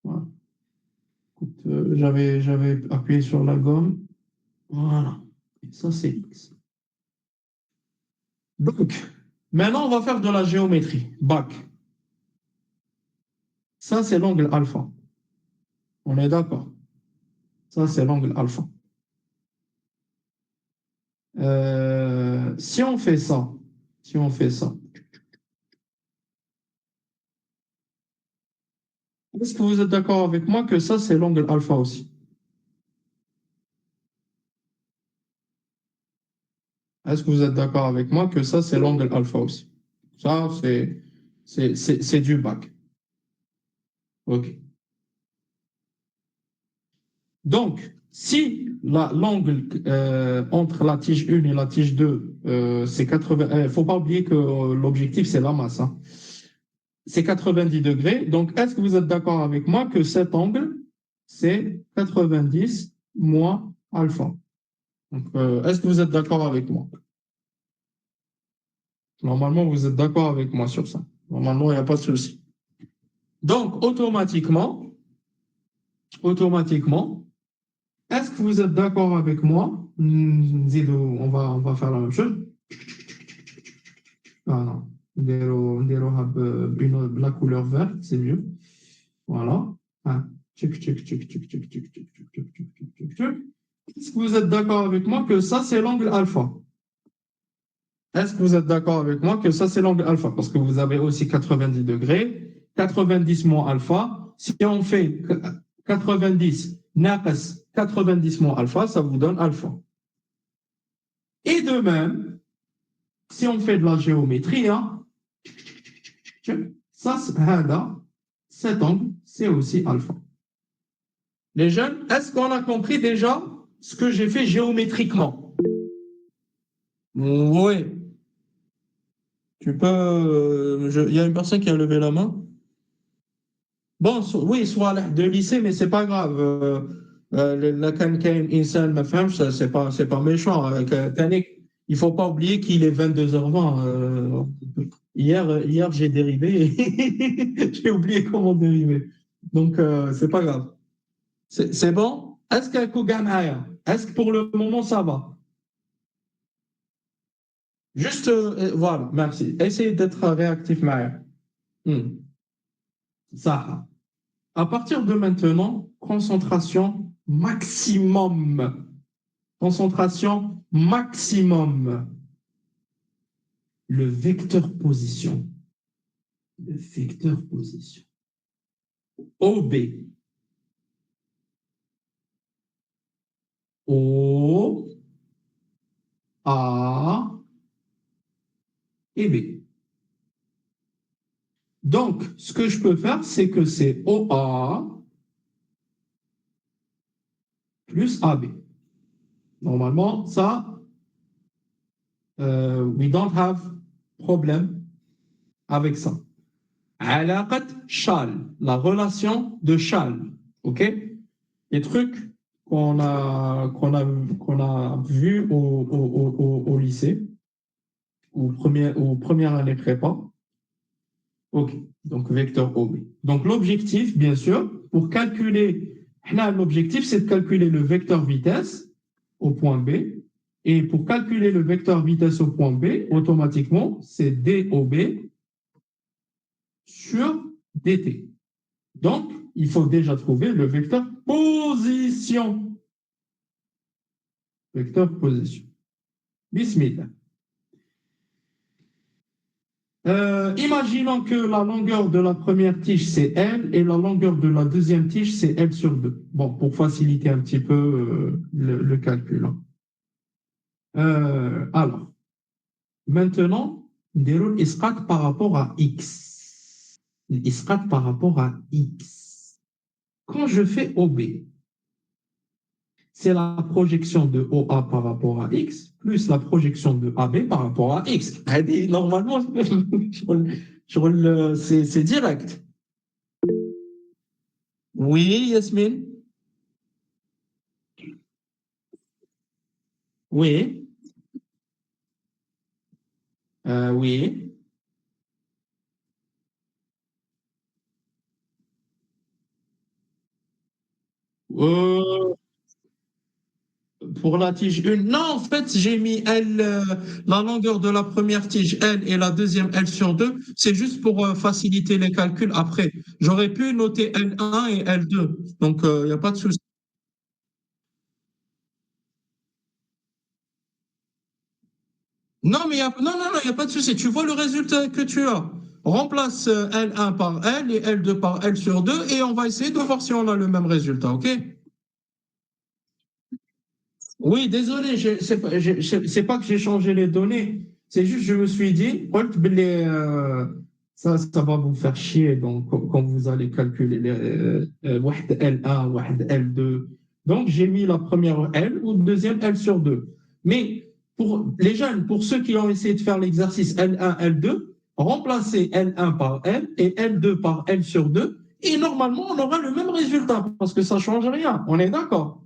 Speaker 1: Voilà. Écoute, j'avais appuyé sur la gomme. Voilà. Et ça, c'est X. Donc, maintenant, on va faire de la géométrie. Bac. Ça, c'est l'angle alpha. On est d'accord. Ça, c'est l'angle alpha. Si on fait ça, est-ce que vous êtes d'accord avec moi que ça, c'est l'angle alpha aussi? Est-ce que vous êtes d'accord avec moi que ça, c'est l'angle alpha aussi? Ça, c'est du bac. OK. Donc, si l'angle entre la tige 1 et la tige 2, c'est 80, il ne faut pas oublier que l'objectif, c'est la masse. Hein. C'est 90 degrés. Donc, est-ce que vous êtes d'accord avec moi que cet angle, c'est 90 moins alpha? Donc, est-ce que vous êtes d'accord avec moi? Normalement, vous êtes d'accord avec moi sur ça. Normalement, il n'y a pas de souci. Donc, automatiquement, est-ce que vous êtes d'accord avec moi? On va faire la même chose. Voilà. La couleur verte, c'est mieux. Voilà. Est-ce que vous êtes d'accord avec moi que ça, c'est l'angle alpha? Est-ce que vous êtes d'accord avec moi que ça, c'est l'angle alpha? Parce que vous avez aussi 90 degrés, 90 moins alpha. Si on fait 90 naqas 90 moins alpha, ça vous donne alpha. Et de même, si on fait de la géométrie, ça, cet angle, c'est aussi alpha. Les jeunes, est-ce qu'on a compris déjà ce que j'ai fait géométriquement? Oui. Tu peux... Il y a une personne qui a levé la main. Bon, oui, soit de lycée, mais c'est pas grave. C'est pas méchant. Il faut pas oublier qu'il est 22h20. Hier j'ai dérivé et j'ai oublié comment dériver. Donc, c'est pas grave. C'est bon? Est-ce est-ce que pour le moment, ça va? Juste, voilà, merci. Essayez d'être réactif, Maya. Ça. À partir de maintenant, concentration maximum. Concentration maximum. Le vecteur position. Le vecteur position. OB. O, A et B. Donc, ce que je peux faire, c'est que c'est OA plus AB. Normalement, ça, we don't have problem avec ça. Alaqat Shal, la relation de Shal. OK? Les trucs qu'on a vus au lycée, ou première année prépa. OK, donc vecteur OB. Donc l'objectif, bien sûr, pour calculer, l'objectif, c'est de calculer le vecteur vitesse au point B. Et pour calculer le vecteur vitesse au point B, automatiquement, c'est DOB sur DT. Donc, il faut déjà trouver le vecteur position. Vecteur position. Bismillah. Imaginons que la longueur de la première tige, c'est L, et la longueur de la deuxième tige, c'est L sur 2. Bon, pour faciliter un petit peu le calcul. Alors, maintenant, نديرو الإسقاط par rapport à X. الإسقاط par rapport à X. Quand je fais OB, c'est la projection de OA par rapport à X plus la projection de AB par rapport à X. Normalement, c'est direct. Oui, Yasmine? Oui. Oui. Euh, pour la tige 1, non, en fait, j'ai mis L, la longueur de la première tige L et la deuxième L sur 2. C'est juste pour faciliter les calculs après. J'aurais pu noter L1 et L2. Donc, il n'y a pas de souci. Non, mais il y a pas de souci. Tu vois le résultat que tu as. Remplace L1 par L et L2 par L sur 2 et on va essayer de voir si on a le même résultat, OK? Oui, désolé, c'est pas que j'ai changé les données, c'est juste je me suis dit, ça va vous faire chier donc, quand vous allez calculer les واحد L1, واحد L2. Donc j'ai mis la première L ou deuxième L sur 2. Mais pour les jeunes, pour ceux qui ont essayé de faire l'exercice L1, L2, remplacez L1 par L et L2 par L sur 2 et normalement on aura le même résultat parce que ça ne change rien, on est d'accord?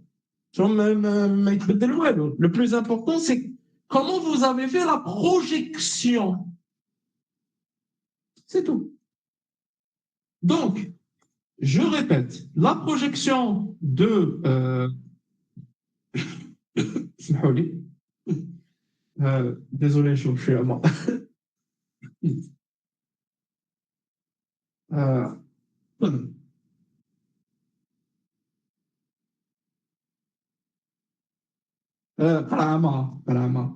Speaker 1: Le plus important, c'est comment vous avez fait la projection. C'est tout. Donc, je répète, la projection de... désolé, je suis à moi. Euh,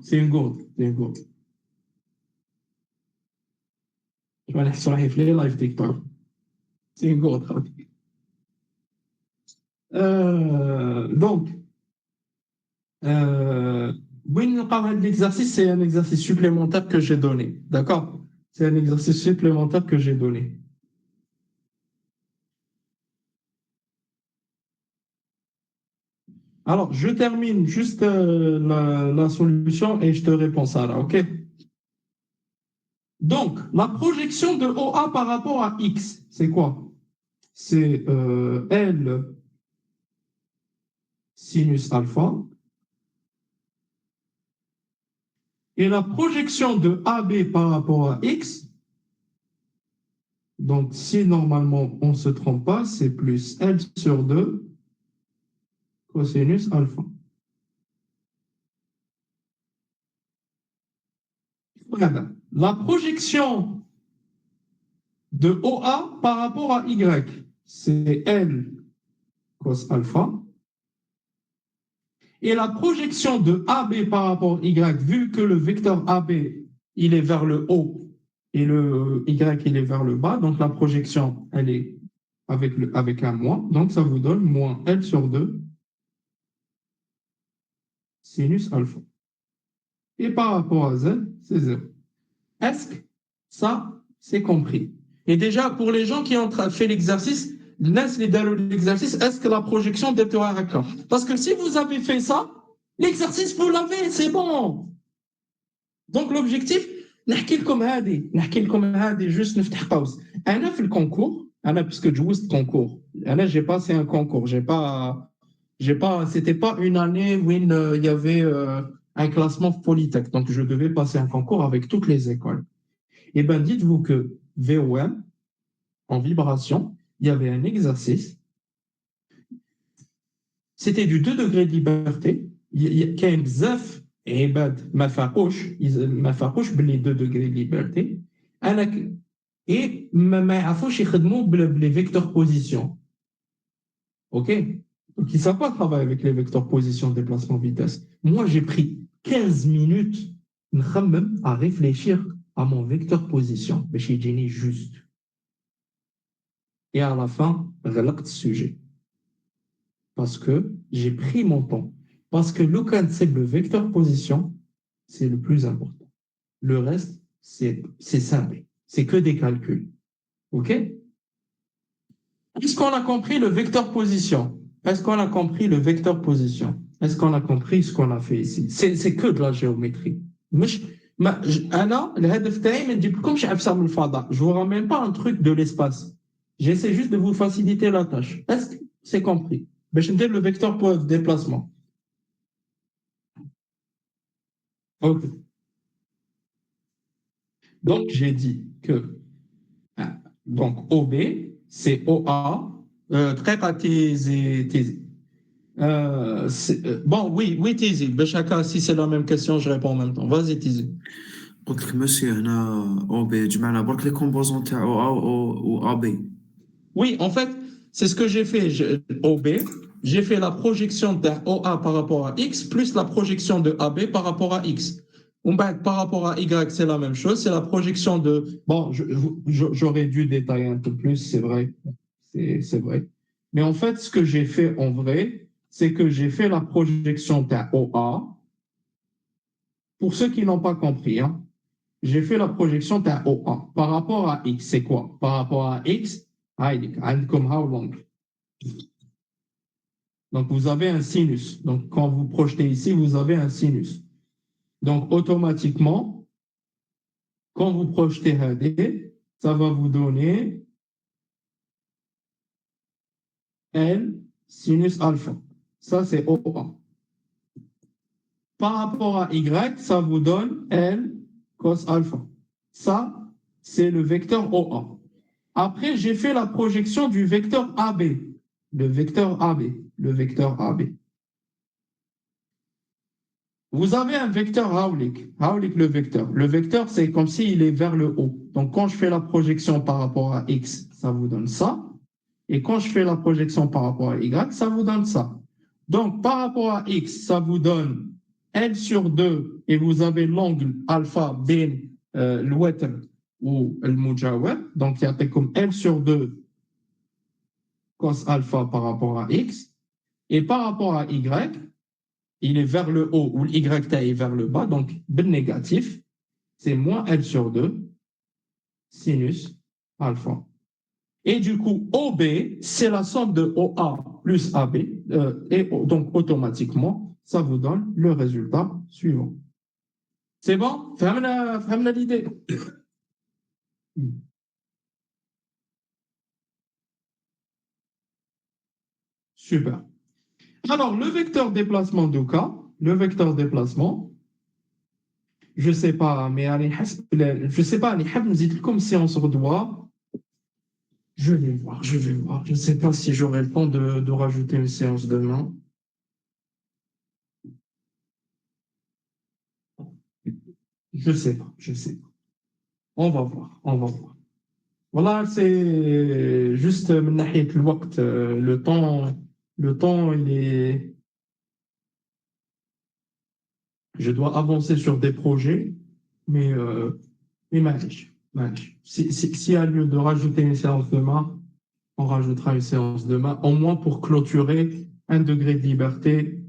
Speaker 1: c'est une gourde. C'est une gourde. Je vais aller sur la live TikTok. C'est une gourde. Donc, oui, l'exercice, c'est un exercice supplémentaire que j'ai donné. D'accord? C'est un exercice supplémentaire que j'ai donné. Alors, je termine juste la solution et je te réponds ça là, OK? Donc, la projection de OA par rapport à X, c'est quoi? C'est L sinus alpha. Et la projection de AB par rapport à X, donc si normalement on ne se trompe pas, c'est plus L sur 2 cosinus alpha. Voilà. La projection de OA par rapport à Y, c'est L cos alpha. Et la projection de AB par rapport à Y, vu que le vecteur AB, il est vers le haut et le Y, il est vers le bas, donc la projection, elle est avec un moins, donc ça vous donne moins L sur 2 sinus alpha. Et par rapport à Z, c'est 0. Est-ce que ça, c'est compris? Et déjà, pour les gens qui ont fait l'exercice, l'exercice, est-ce que la projection d'être d'accord? Parce que si vous avez fait ça, l'exercice, vous l'avez, c'est bon. Donc l'objectif, نحكي لكم هذه juste نفتح قوس. أنا في الكونكور, أنا puisque جوزت concours, أنا j'ai passé un concours, c'était pas une année où il y avait un classement Polytech, donc je devais passer un concours avec toutes les écoles. Et bien dites-vous que VOM, en vibration, il y avait un exercice, c'était du 2 degrés de liberté, كاين بزاف عباد ما فاقوش باللي 2 degrés de liberté انا et ما يعرفوش يخدموا بلي vecteurs position. OK? Donc ils ne savent pas travailler avec les vecteurs position, déplacement, vitesse. Moi, j'ai pris 15 minutes à réfléchir à mon vecteur position, mais j'ai gêné juste. Et à la fin, غلقت sujet. Parce que j'ai pris mon temps. Parce que le vecteur position, c'est le plus important. Le reste, c'est simple. C'est que des calculs. OK? Est-ce qu'on a compris le vecteur position? Est-ce qu'on a compris le vecteur position? Est-ce qu'on a compris ce qu'on a fait ici? C'est que de la géométrie. Je vous ramène pas un truc de l'espace. J'essaie juste de vous faciliter la tâche. Est-ce que c'est compris? Je me le vecteur pour déplacement. OK. Donc, j'ai dit que donc OB, c'est OA. Très à TZ. Bon, oui, Tizi. Chacun, si c'est la même question, je réponds en même temps. Vas-y, Tizi.
Speaker 3: قلت لك مسيو هنا او بي جمعنا برك لي كومبوزون تاع او ا و ا بي.
Speaker 1: Oui, en fait, c'est ce que j'ai fait. OB, j'ai fait la projection de OA par rapport à X plus la projection de AB par rapport à X. Par rapport à Y, c'est la même chose. C'est la projection de... Bon, j'aurais dû détailler un peu plus, c'est vrai. C'est vrai. Mais en fait, ce que j'ai fait en vrai, c'est que j'ai fait la projection de OA. Pour ceux qui n'ont pas compris, hein, j'ai fait la projection de OA par rapport à X. C'est quoi? Par rapport à X, comme how long? Donc, vous avez un sinus. Donc, quand vous projetez ici, vous avez un sinus. Donc, automatiquement, quand vous projetez AD, ça va vous donner L sinus alpha. Ça, c'est OA. Par rapport à Y, ça vous donne L cos alpha. Ça, c'est le vecteur OA. Après, j'ai fait la projection du vecteur AB. Le vecteur AB. Le vecteur AB. Vous avez un vecteur Haulich. Haulich, le vecteur. Le vecteur, c'est comme s'il est vers le haut. Donc, quand je fais la projection par rapport à X, ça vous donne ça. Et quand je fais la projection par rapport à Y, ça vous donne ça. Donc, par rapport à X, ça vous donne L sur 2 et vous avez l'angle alpha bin l'ouetr ou le mujawar. Donc, il y a comme L sur 2 cos alpha par rapport à X. Et par rapport à Y, il est vers le haut ou l'Y est vers le bas. Donc, ben négatif, c'est moins L sur 2 sinus alpha. Et du coup, OB, c'est la somme de OA plus AB. Et donc, automatiquement, ça vous donne le résultat suivant. C'est bon? Fahmna l'idée? Super. Alors, le vecteur déplacement de K, le vecteur déplacement, je ne sais pas, mais je ne sais pas, comme si on se redoit. Je vais voir. Je ne sais pas si j'aurai le temps de rajouter une séance demain. Je ne sais pas. On va voir. Voilà, c'est juste le temps, il est. Je dois avancer sur des projets, mais معليش. S'il y a lieu de rajouter une séance demain, on rajoutera une séance demain, au moins pour clôturer un degré de liberté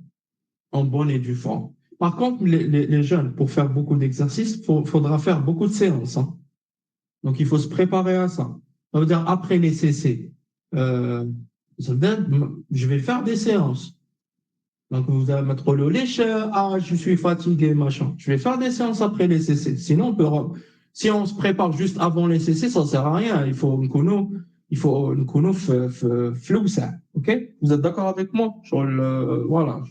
Speaker 1: en bonne et due forme. Par contre, les jeunes, pour faire beaucoup d'exercices, faudra faire beaucoup de séances. Hein. Donc, il faut se préparer à ça. Ça veut dire, après les CC, je vais faire des séances. Donc, vous allez mettre le lécheur, je suis fatigué, machin. Je vais faire des séances après les CC. Sinon, si on se prépare juste avant les CC, ça ne sert à rien. Il faut une floussa. OK? Vous êtes d'accord avec moi? Voilà.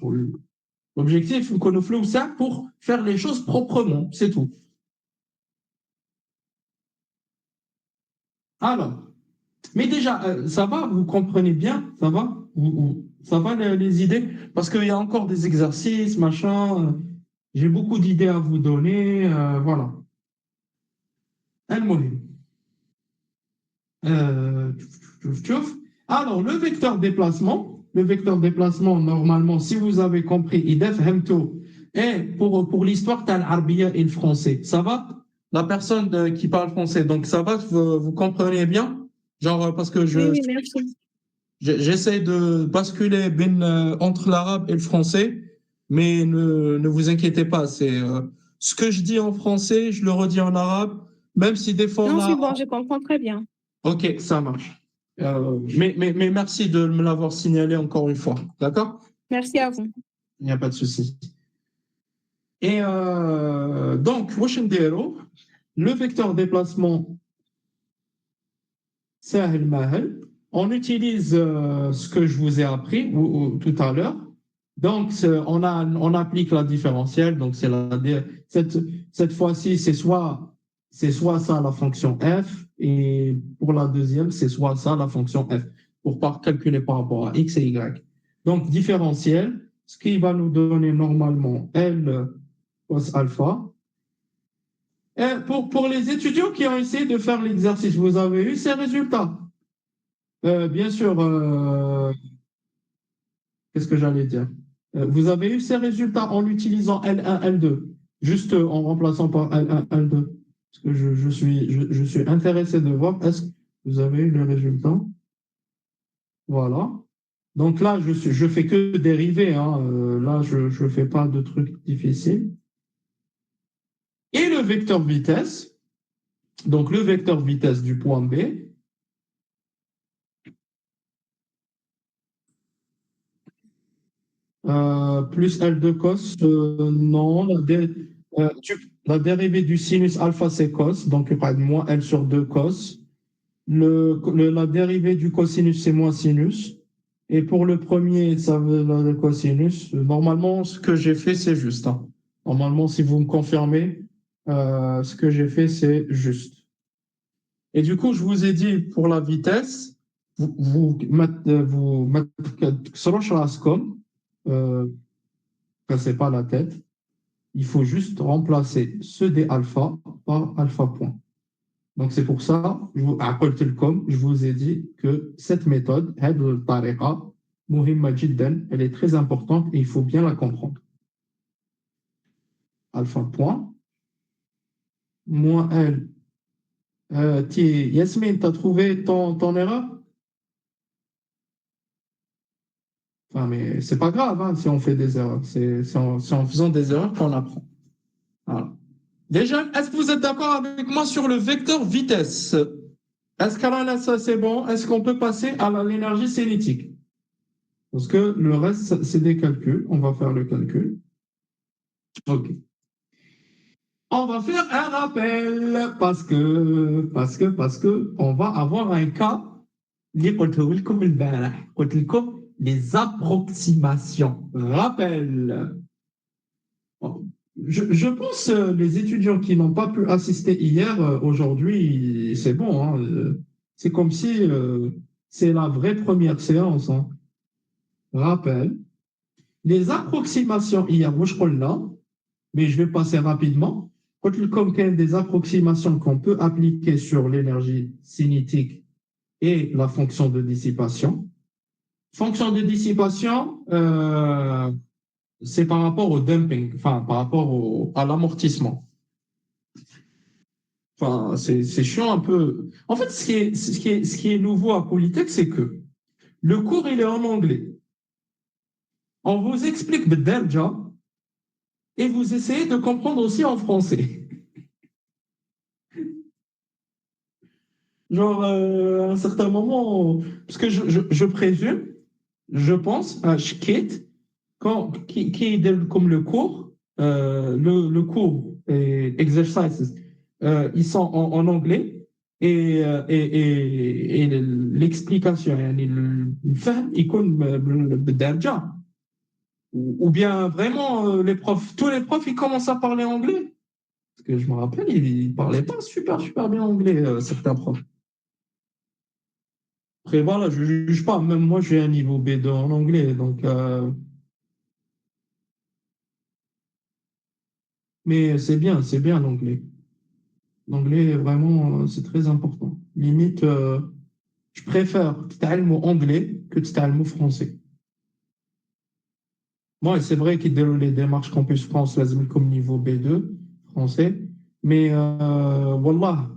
Speaker 1: L'objectif, une floussa pour faire les choses proprement. C'est tout. Alors, mais déjà, ça va? Vous comprenez bien? Ça va? Ça va les idées? Parce qu'il y a encore des exercices, machin. J'ai beaucoup d'idées à vous donner. Voilà. Alors, le vecteur déplacement, normalement, si vous avez compris, et pour l'histoire, tu as l'arabiya et le français. Ça va? La personne qui parle français, donc ça va? Vous comprenez bien? Genre, parce que
Speaker 4: Oui, merci.
Speaker 1: j'essaie de basculer entre l'arabe et le français, mais ne vous inquiétez pas, ce que je dis en français, je le redis en arabe, même si des fois on
Speaker 4: Non,
Speaker 1: a...
Speaker 4: c'est bon, je comprends très bien.
Speaker 1: Ok, ça marche. Mais merci de me l'avoir signalé encore une fois. D'accord?
Speaker 4: Merci à vous.
Speaker 1: Il n'y a pas de souci. Et donc, Washendero, le vecteur déplacement, Sahel Mahel, on utilise ce que je vous ai appris tout à l'heure. Donc, on applique la différentielle. Donc, cette fois-ci, c'est soit ça la fonction f, et pour la deuxième, c'est soit ça la fonction f, pour calculer par rapport à x et y. Donc, différentielle, ce qui va nous donner normalement L cos alpha. Et pour les étudiants qui ont essayé de faire l'exercice, vous avez eu ces résultats. Bien sûr, qu'est-ce que j'allais dire? Vous avez eu ces résultats en utilisant L1, L2, juste en remplaçant par L1, L2. Parce que je suis intéressé de voir, est-ce que vous avez eu les résultats? Voilà. Donc là, je fais que dériver, hein. Là, je ne fais pas de trucs difficiles. Et le vecteur vitesse, donc le vecteur vitesse du point B, plus L2 cos, non, la dérivée du sinus alpha c'est cos, donc il y aura moins L sur 2 cos. La dérivée du cosinus c'est moins sinus. Et pour le premier, ça veut le cosinus. Normalement, ce que j'ai fait, c'est juste, hein. Normalement, si vous me confirmez, ce que j'ai fait, c'est juste. Et du coup, je vous ai dit pour la vitesse, vous mettez cassez pas la tête. Il faut juste remplacer ce des alpha par alpha point. Donc c'est pour ça, je vous ai dit que cette méthode, elle est très importante et il faut bien la comprendre. Alpha point, moins L. Yasmine, tu as trouvé ton erreur? Enfin, mais c'est pas grave, hein, si on fait des erreurs. C'est en faisant des erreurs qu'on apprend. Voilà. Déjà, est-ce que vous êtes d'accord avec moi sur le vecteur vitesse? Est-ce qu'à ça c'est bon? Est-ce qu'on peut passer à l'énergie cinétique? Parce que le reste, c'est des calculs. On va faire le calcul. OK. On va faire un rappel parce que on va avoir un cas. Les approximations. Rappel. Je pense les étudiants qui n'ont pas pu assister hier, aujourd'hui, c'est bon, hein. C'est comme si c'est la vraie première séance, hein. Rappel. Les approximations hier, moi je crois là, mais je vais passer rapidement. Comme il y a des approximations qu'on peut appliquer sur l'énergie cinétique et la fonction de dissipation. Fonction de dissipation, c'est par rapport au dumping, enfin par rapport à l'amortissement. Enfin, c'est chiant un peu. En fait, ce qui est nouveau à Polytech, c'est que le cours, il est en anglais. On vous explique Bderja et vous essayez de comprendre aussi en français. Genre, à un certain moment, parce que je présume, je pense, à Shkit, qui est comme le cours, le cours et exercices, ils sont en anglais et l'explication, يعني الفهم يكون بالدارجة. Ou bien vraiment tous les profs ils commencent à parler anglais. Parce que je me rappelle, ils ne parlaient pas super bien anglais, certains profs. Après voilà, je ne juge pas, même moi j'ai un niveau B2 en anglais, donc mais c'est bien l'anglais. L'anglais, vraiment, c'est très important. Limite, je préfère le anglais que le mot français. Moi, c'est vrai qu'il déroule les démarches Campus France, lazim comme niveau B2 français, mais wallah,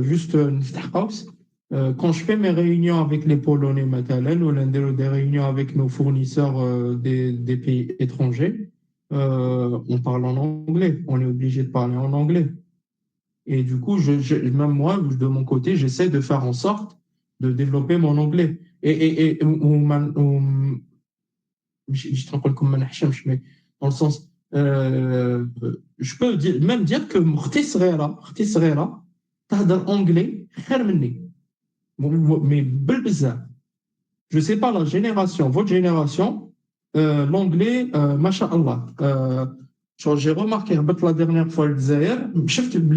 Speaker 1: juste quand je fais mes réunions avec les Polonais, ou des réunions avec nos fournisseurs des pays étrangers, on parle en anglais. On est obligé de parler en anglais. Et du coup, même moi, de mon côté, j'essaie de faire en sorte de développer mon anglais. Je te rappelle comme un hacham, mais dans le sens, je peux même dire que اختي صغيرة تهدر anglais خير مني. Mais بالبزاف. Je sais pas la génération, votre génération, l'anglais, masha'Allah. Genre, j'ai remarqué la dernière fois le Zaire,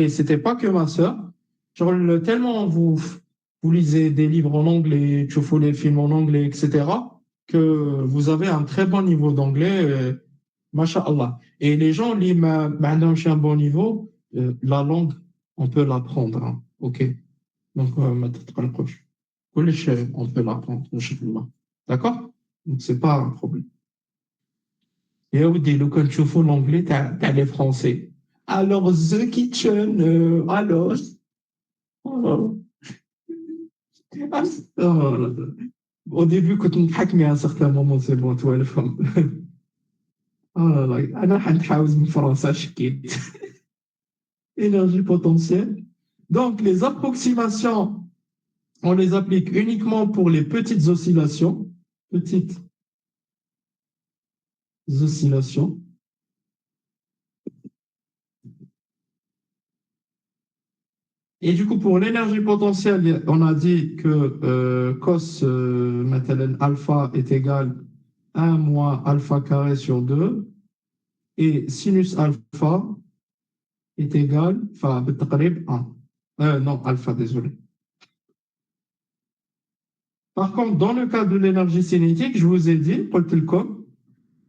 Speaker 1: c'était pas que ma sœur. Genre, tellement vous lisez des livres en anglais, tu fais les films en anglais, etc., que vous avez un très bon niveau d'anglais, masha'Allah. Et les gens, maintenant, j'ai un bon niveau, la langue, on peut l'apprendre, hein, ok? Donc, ما تتقلقوش. كلش on peut l'apprendre, Inch'Allah. D'accord? Donc, c'est pas un problème. Et au début, quand tu fais l'anglais, t'as les français. Alors, The Kitchen, alors. Oh, ah, oh, au début, quand on حكمي à un certain moment, c'est bon, toi, les femmes. Oh là là, أنا حنتحاوز من فرنسا شكيت. Énergie potentielle. Donc, les approximations, on les applique uniquement pour les petites oscillations. Petites oscillations. Et du coup, pour l'énergie potentielle, on a dit que cos مثلا alpha est égal à 1 moins alpha carré sur 2 et sinus alpha est égal, enfin, بالتقريب 1. Non, alpha, désolé. Par contre, dans le cas de l'énergie cinétique, je vous ai dit, قلت لكم,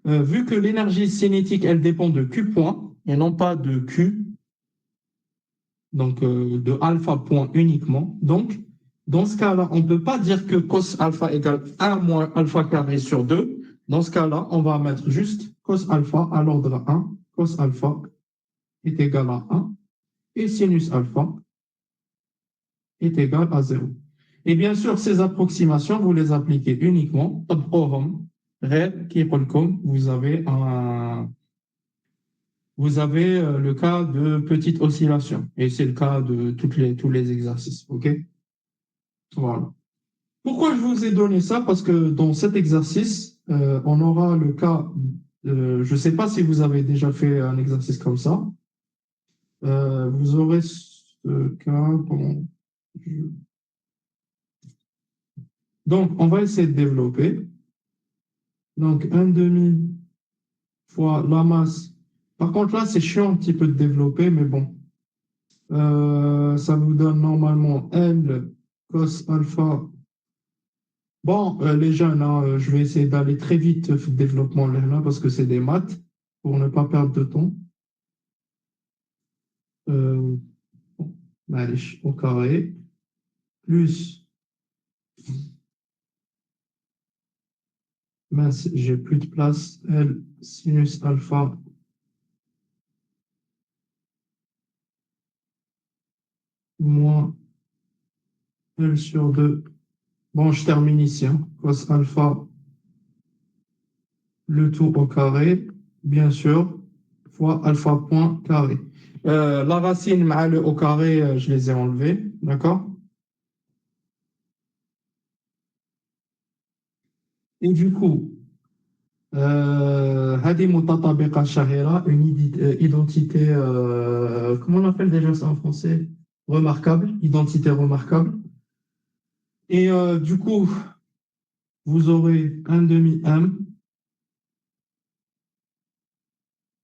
Speaker 1: vu que l'énergie cinétique, elle dépend de Q point et non pas de Q, donc de alpha point uniquement. Donc, dans ce cas-là, on ne peut pas dire que cos alpha égale 1 moins alpha carré sur 2. Dans ce cas-là, on va mettre juste cos alpha à l'ordre 1. Cos alpha est égal à 1. Et sinus alpha est égal à 0. Et bien sûr, ces approximations, vous les appliquez uniquement. Vous avez le cas de petite oscillation. Et c'est le cas de tous les exercices. OK? Voilà. Pourquoi je vous ai donné ça? Parce que dans cet exercice, on aura le cas, je ne sais pas si vous avez déjà fait un exercice comme ça. Vous aurez ce cas. Donc, on va essayer de développer. Donc, 1 demi fois la masse. Par contre, là, c'est chiant un petit peu de développer, mais bon. Ça vous donne normalement L cos alpha. Bon, les jeunes, hein, je vais essayer d'aller très vite le développement là parce que c'est des maths pour ne pas perdre de temps. Bon, allez, au carré plus mince, j'ai plus de place. L sinus alpha moins L sur 2. Bon, je termine ici. Hein. Cos alpha, le tout au carré, bien sûr, fois alpha point carré. La racine, le au carré, je les ai enlevés, d'accord? Et du coup, هذه متطابقة شهيرة, une identité, comment on appelle déjà ça en français? Remarquable, identité remarquable. Et du coup, vous aurez un demi M.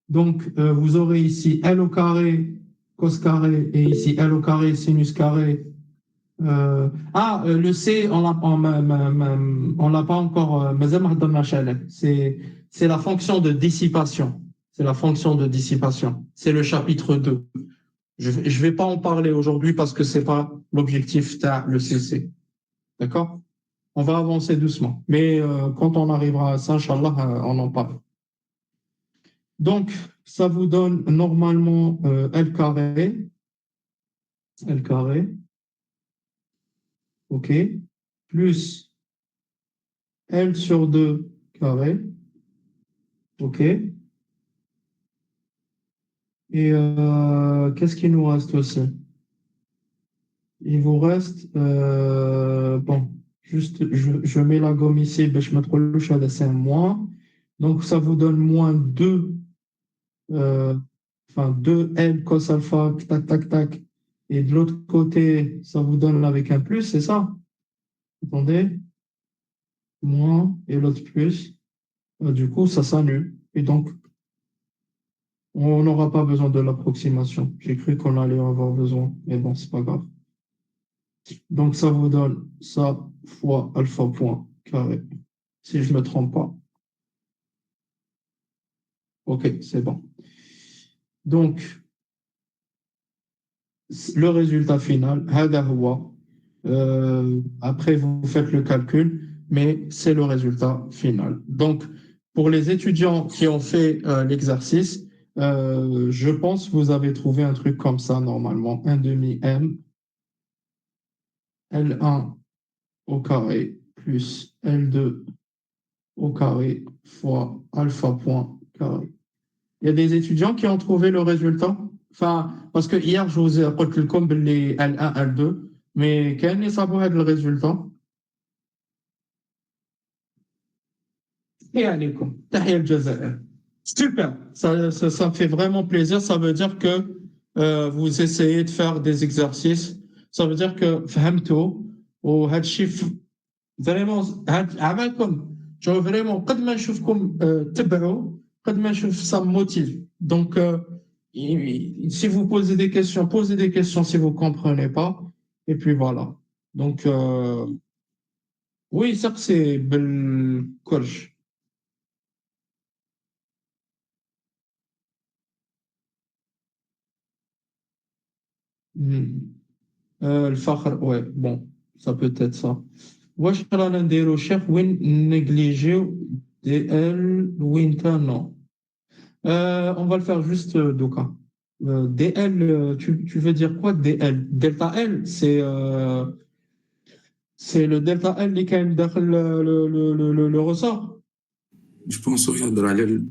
Speaker 1: Donc, vous aurez ici L au carré, cos carré, et ici L au carré, sinus carré. Le C, on l'a pas encore. C'est la fonction de dissipation. C'est la fonction de dissipation. C'est le chapitre 2. Je ne vais pas en parler aujourd'hui parce que ce n'est pas l'objectif de le CC. D'accord? On va avancer doucement. Mais quand on arrivera à ça, Inch'Allah, on en parle. Donc, ça vous donne normalement L carré. L carré. OK? Plus L sur 2 carré. OK? Et qu'est-ce qu'il nous reste aussi? Il vous reste, bon, juste, je mets la gomme ici, ben, je mets le chat, c'est un moins. Donc, ça vous donne moins 2, enfin 2L cos alpha, tac, tac, tac. Et de l'autre côté, ça vous donne avec un plus, c'est ça? Attendez, moins et l'autre plus. Du coup, ça s'annule. Et donc, on n'aura pas besoin de l'approximation. J'ai cru qu'on allait en avoir besoin, mais bon, c'est pas grave. Donc, ça vous donne ça fois alpha point carré, si je ne me trompe pas. OK, c'est bon. Donc, le résultat final, هذا هو. Après, vous faites le calcul, mais c'est le résultat final. Donc, pour les étudiants qui ont fait l'exercice, je pense que vous avez trouvé un truc comme ça normalement, 1 demi m L1 au carré plus L2 au carré fois alpha point carré. Il y a des étudiants qui ont trouvé le résultat. Enfin, parce que hier, je vous ai dit comme les L1, L2, mais quel est le résultat? Et allez, Tahia al-Jazair. Super, ça me fait vraiment plaisir. Ça veut dire que vous essayez de faire des exercices. Ça veut dire que فهمتوا وهذا الشيء فريمون هاد عملكم جو فريمون قد ما نشوفكم تبعوا قد ما نشوف ça me motive. Donc si vous posez des questions si vous comprenez pas et puis voilà. Donc oui, ça c'est بالكرش. الفخر ouais, bon, ça peut être ça. واش رانا نديرو شيخ وين نيجليجيو دي ال وين تا non. On va le faire juste Doka. DL, tu veux dire quoi DL? Delta L, c'est le delta L qui est dans le ressort.
Speaker 6: Je pense يهضر على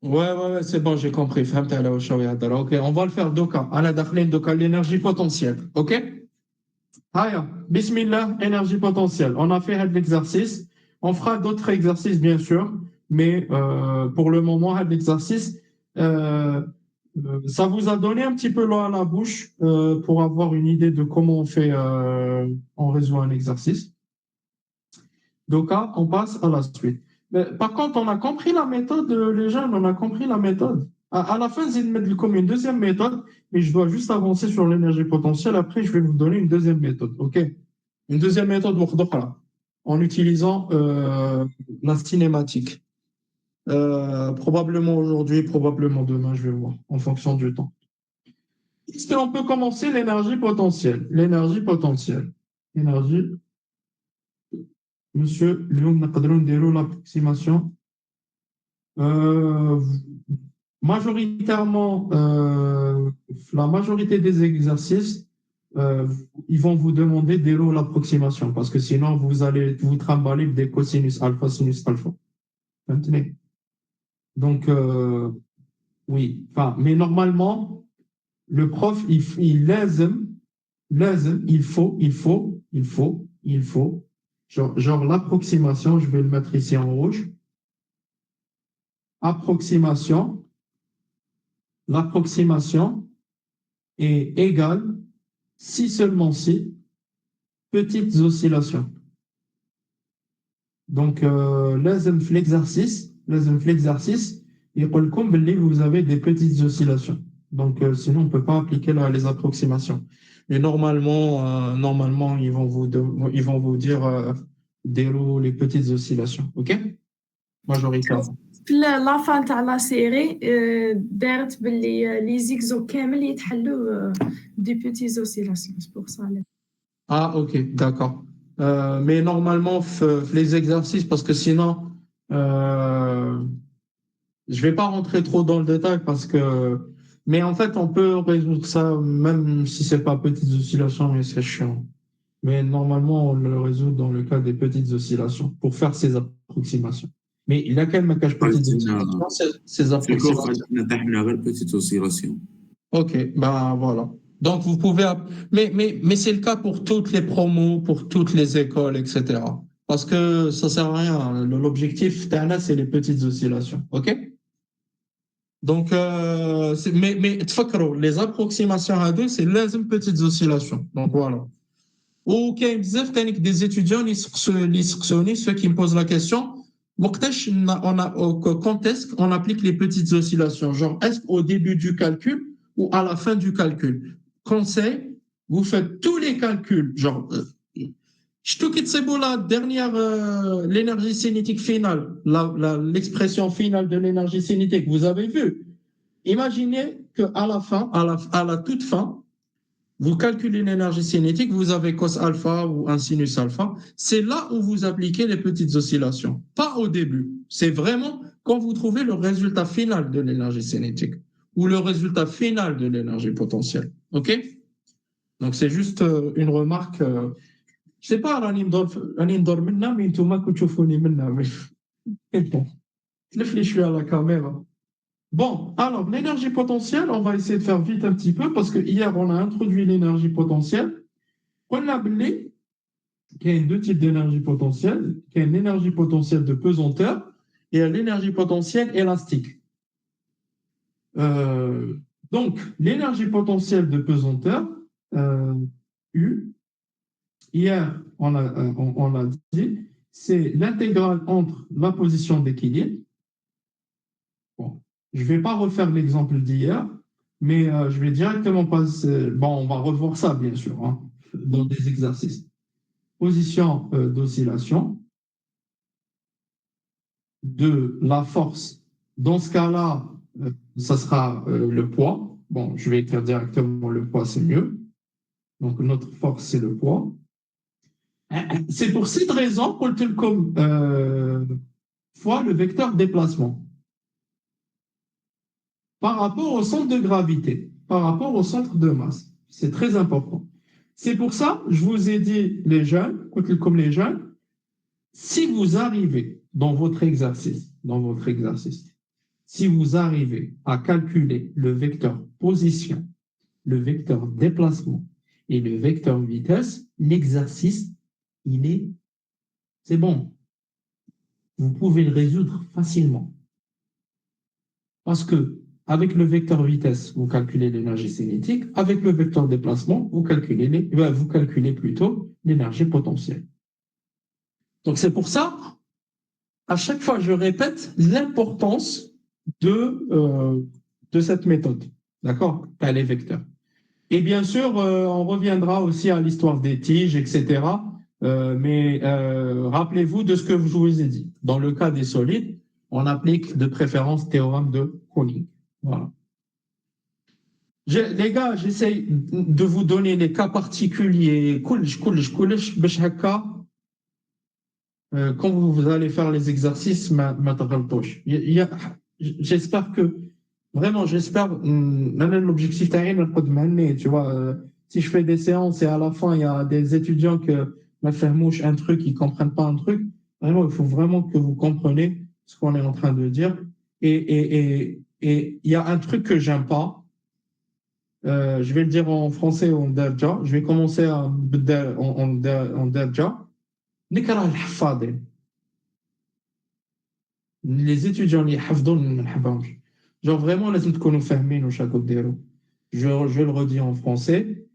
Speaker 1: Ouais, c'est bon, j'ai compris. فهمت على واش راهو يهضر. Ok, on va le faire Doka. أنا داخلين Doka l'énergie potentielle. Ok? Haya, Bismillah, énergie potentielle. On a fait l'exercice. On fera d'autres exercices, bien sûr, mais pour le moment, l'exercice, ça vous a donné un petit peu l'eau à la bouche pour avoir une idée de comment on résout un exercice. Donc, là, on passe à la suite. Mais, par contre, on a compris la méthode, les jeunes, on a compris la méthode. À la fin, je vais mettre comme une deuxième méthode, mais je dois juste avancer sur l'énergie potentielle. Après, je vais vous donner une deuxième méthode. OK? Une deuxième méthode en utilisant la cinématique. Probablement aujourd'hui, probablement demain, je vais voir, en fonction du temps. Est-ce qu'on peut commencer l'énergie potentielle? L'énergie potentielle. Énergie. Monsieur, Lyon, l'approximation. Majoritairement, la majorité des exercices, ils vont vous demander d'élo l'approximation parce que sinon, vous allez vous trimballer des cosinus alpha, sinus alpha. Maintenant. Donc, oui. Enfin, mais normalement, le prof, il lazim, il faut. Genre l'approximation, je vais le mettre ici en rouge. L'approximation est égale, si seulement si, petites oscillations. Donc, l'exercice, il comme vous avez des petites oscillations. Donc, sinon, on ne peut pas appliquer les approximations. Et normalement, ils vont vous dire déroule les petites oscillations. OK? Majoritairement.
Speaker 2: في لا فان تاع لا سيري دارت باللي لي زيكزو كامل يتحلوا دي بيتي زوسيلاسيون بور سا.
Speaker 1: Ah, ok, d'accord. Mais normalement, les exercices, parce que sinon, je vais pas rentrer trop dans le détail parce que, mais en fait, on peut résoudre ça même si c'est pas petites oscillations, mais c'est chiant. Mais normalement, on le résout dans le cas des petites oscillations pour faire ces approximations. Mais il y a quand même petites oscillations, ces
Speaker 6: في الكور
Speaker 1: approximations.
Speaker 6: عندنا طاحنا غير بيتيت اوسيلاسيون.
Speaker 1: Ok, ben voilà. Donc vous pouvez, mais c'est le cas pour toutes les promos, pour toutes les écoles, etc. Parce que ça sert à rien. L'objectif, c'est les petites oscillations. Ok? Donc, mais تفكروا, les approximations à deux, c'est les petites oscillations. Donc voilà. Ou qu'il y a des étudiants, ceux qui me posent la question, quand est-ce qu'on applique les petites oscillations? Genre, est-ce au début du calcul ou à la fin du calcul? Conseil, vous faites tous les calculs. Genre, je te quitte, c'est beau, la dernière, l'énergie cinétique finale, l'expression finale de l'énergie cinétique, vous avez vu. Imaginez qu'à la fin, à la toute fin, vous calculez l'énergie cinétique, vous avez cos alpha ou un sinus alpha. C'est là où vous appliquez les petites oscillations, pas au début. C'est vraiment quand vous trouvez le résultat final de l'énergie cinétique ou le résultat final de l'énergie potentielle. OK? Donc, c'est juste une remarque. Je sais pas, راني ندور منها mais نتوما كتشوفوني منها. Je suis à la caméra. Bon, alors l'énergie potentielle, on va essayer de faire vite un petit peu parce que hier on a introduit l'énergie potentielle. On a appelé qu'il y a deux types d'énergie potentielle, qu'il y a une énergie potentielle de pesanteur et l'énergie potentielle élastique. Donc, l'énergie potentielle de pesanteur, U, hier on a dit, c'est l'intégrale entre la position d'équilibre. Bon. Je ne vais pas refaire l'exemple d'hier, mais je vais directement passer. Bon, on va revoir ça, bien sûr, hein, dans des exercices. Position d'oscillation de la force. Dans ce cas-là, ça sera le poids. Bon, je vais écrire directement le poids, c'est mieux. Donc, notre force, c'est le poids. C'est pour cette raison qu'on le comme fois le vecteur déplacement. Par rapport au centre de gravité, par rapport au centre de masse. C'est très important. C'est pour ça, je vous ai dit, les jeunes, comme les jeunes, si vous arrivez dans votre exercice, si vous arrivez à calculer le vecteur position, le vecteur déplacement et le vecteur vitesse, l'exercice, c'est bon. Vous pouvez le résoudre facilement. Parce que avec le vecteur vitesse, vous calculez l'énergie cinétique. Avec le vecteur déplacement, vous calculez plutôt l'énergie potentielle. Donc c'est pour ça, à chaque fois, je répète l'importance de cette méthode. D'accord? Les vecteurs. Et bien sûr, on reviendra aussi à l'histoire des tiges, etc. Mais rappelez-vous de ce que je vous ai dit. Dans le cas des solides, on applique de préférence le théorème de Koenig. Voilà. Les gars, j'essaye de vous donner les cas particuliers. Quand vous allez faire les exercices, j'espère que, vraiment, l'objectif, tu vois, si je fais des séances et à la fin, il y a des étudiants qui mouche un truc, ils ne comprennent pas un truc, vraiment, il faut vraiment que vous compreniez ce qu'on est en train de dire. Et il y a un truc que j'aime pas. Je vais le dire en français ou en derja. Je vais commencer en derja. Les étudiants qui حفظون genre vraiment لازم تكونوا فاهمين واش راكم ديروا. Je le redis en français.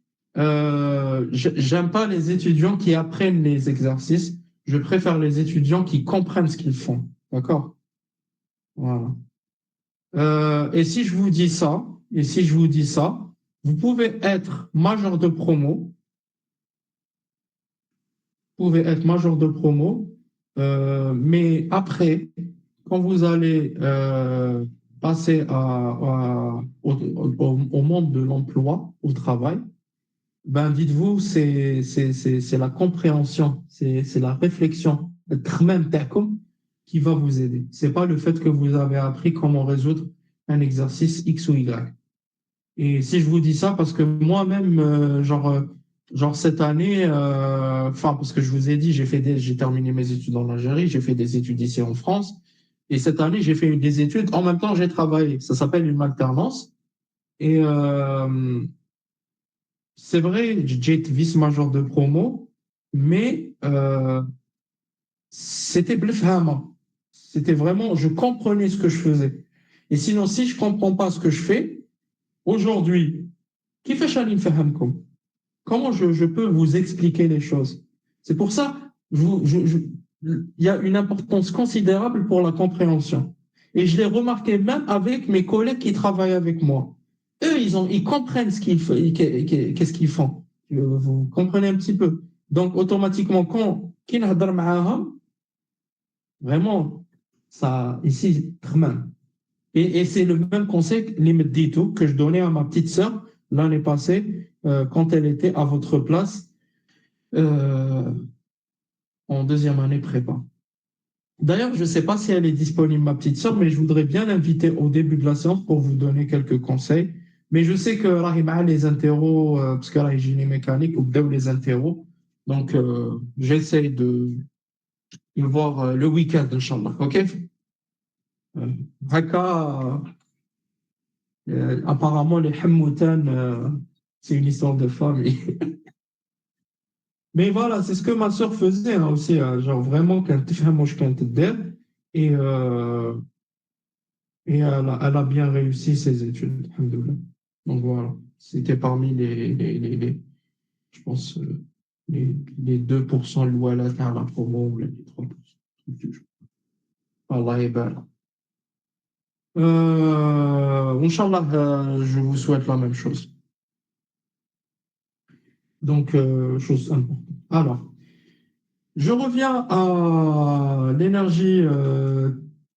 Speaker 1: J'aime pas les étudiants qui apprennent les exercices. Je préfère les étudiants qui comprennent ce qu'ils font. D'accord? Voilà. Et si je vous dis ça, vous pouvez être major de promo. Mais après, quand vous allez passer au monde de l'emploi, au travail, ben dites-vous, c'est la compréhension, c'est la réflexion, qui va vous aider. C'est pas le fait que vous avez appris comment résoudre un exercice X ou Y. Et si je vous dis ça, parce que moi-même, genre cette année, parce que je vous ai dit, j'ai terminé mes études en Algérie, j'ai fait des études ici en France, Et cette année, j'ai fait des études. En même temps, j'ai travaillé. Ça s'appelle une alternance. Et c'est vrai, j'ai été vice-major de promo, mais c'était blefhama. C'était vraiment, je comprenais ce que je faisais. Et sinon, si je ne comprends pas ce que je fais, aujourd'hui, qui fait Shalim Fahamkom? Comment je peux vous expliquer les choses? C'est pour ça, il y a une importance considérable pour la compréhension. Et je l'ai remarqué même avec mes collègues qui travaillent avec moi. Eux, ils comprennent qu'est-ce qu'ils font. Vous comprenez un petit peu. Donc, automatiquement, quand qui نهضر معاهم, vraiment, ça, ici, vraiment. Et c'est le même conseil que je donnais à ma petite sœur l'année passée, quand elle était à votre place, euh, en deuxième année prépa. D'ailleurs, je ne sais pas si elle est disponible, ma petite sœur, mais je voudrais bien l'inviter au début de la séance pour vous donner quelques conseils. Mais je sais que Rahima les interros, parce que la génie mécanique, ou les interros. Donc, j'essaie de voir le week-end, Inch'Allah. OK? Haka, apparemment, les Hammoutans, c'est une histoire de famille. Mais voilà, c'est ce que ma sœur faisait hein, aussi. Genre vraiment, quand tu fais moche quand et, et elle a bien réussi ses études. Alhamdoulilah. Donc voilà, c'était parmi je pense, les 2% de l'ouala à la promo ou les 3%. Allah est belle. Inch'Allah, je vous souhaite la même chose. Donc, chose importante. Alors, je reviens à l'énergie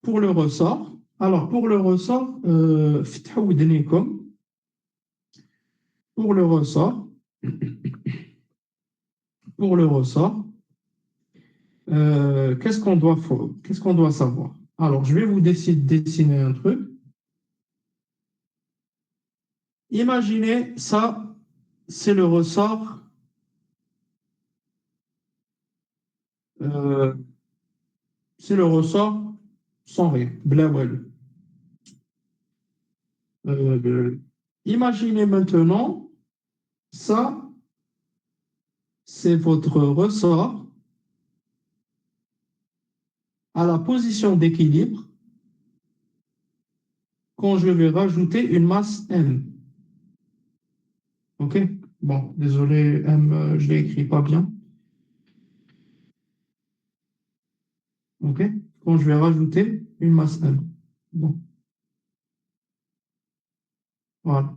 Speaker 1: pour le ressort. Alors, pour le ressort, pour le ressort, pour le ressort, qu'est-ce qu'on doit savoir? Alors, je vais vous dessiner un truc. Imaginez ça, c'est le ressort. Euh, c'est le ressort sans rien, blawel. Imaginez maintenant ça, c'est votre ressort à la position d'équilibre quand je vais rajouter une masse M. OK? Bon, désolé, M, je ne l'ai écrit pas bien. OK? Quand je vais rajouter une masse M. Bon, voilà.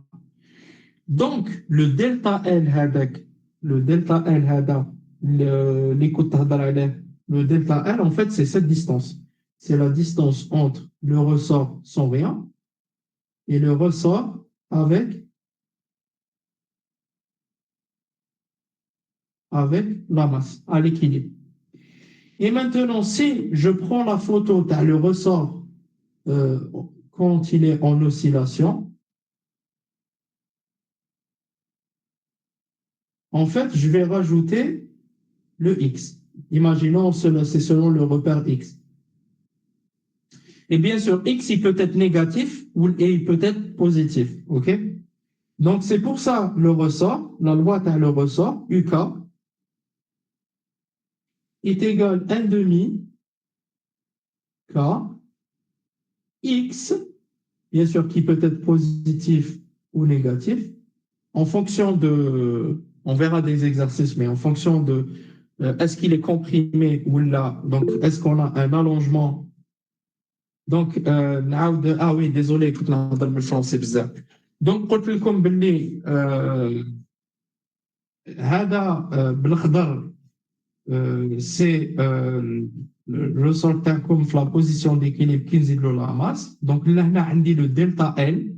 Speaker 1: Donc, le delta L هذاك, le delta L هذا, اللي كنت تهضر عليه, le delta L, en fait, c'est cette distance. C'est la distance entre le ressort sans rien et le ressort avec la masse, à l'équilibre. Et maintenant, si je prends la photo dans le ressort quand il est en oscillation, en fait, je vais rajouter le X. Imaginons, c'est selon le repère X. Et bien sûr, X, il peut être négatif et il peut être positif. OK? Donc, c'est pour ça le ressort, la loi dans le ressort, UK, est égal à 1 demi K X, bien sûr, qui peut être positif ou négatif, en fonction de, on verra des exercices, mais en fonction de est-ce qu'il est comprimé ou là, donc est-ce qu'on a un allongement. Donc, ah oui, désolé, écoute, dans le français bizarre. Donc, قلت لكم باللي هذا بالاخضر c'est le ressort تاعكم في la position d'équilibre qui نزيدوا la masse. Donc là, هنا عندي le delta L.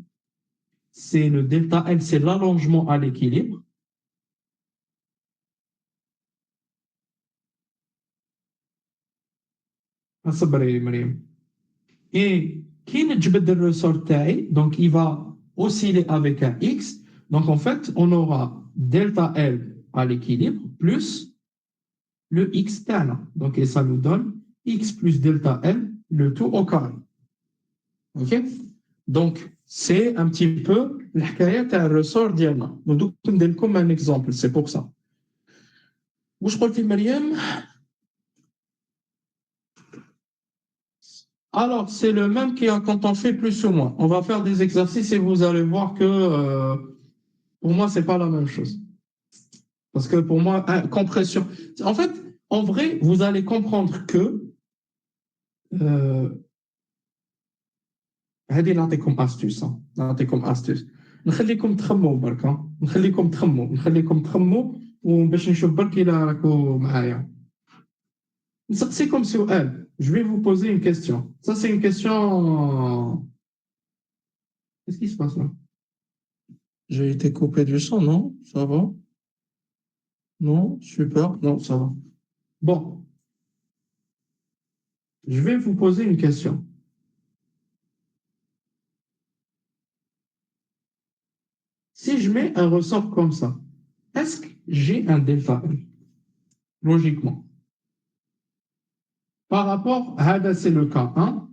Speaker 1: C'est le delta L, c'est l'allongement à l'équilibre. أصبري مريم. Et qui نجبد le ressort تاعي, donc il va osciller avec un X. Donc en fait, on aura delta L à l'équilibre plus le X terne. Donc et ça nous donne X plus delta L le tout au carré. OK? Donc, c'est un petit peu الحكاية تاع الرessort ديالنا. ودوك ندير لكم un exemple, c'est pour ça. واش قلتي مريم؟ Alors, c'est le même quand on fait plus ou moins. On va faire des exercices et vous allez voir que pour moi, c'est pas la même chose. Parce que pour moi, compression. En fait, en vrai, vous allez comprendre que هذه نعطيكم astuce. نعطيكم astuce. نخليكم تخموا برك. نخليكم تخموا وباش نشوف برك إلا راكو معايا. نسقسيكم سؤال. Je vais vous poser une question. Ça, c'est une question. Qu'est-ce qui se passe là? J'ai été coupé du son, non? Ça va? Non? Super. Non, ça va. Bon. Je vais vous poser une question. Si je mets un ressort comme ça, est-ce que j'ai un delta L? Logiquement. Par rapport à c'est le cas 1.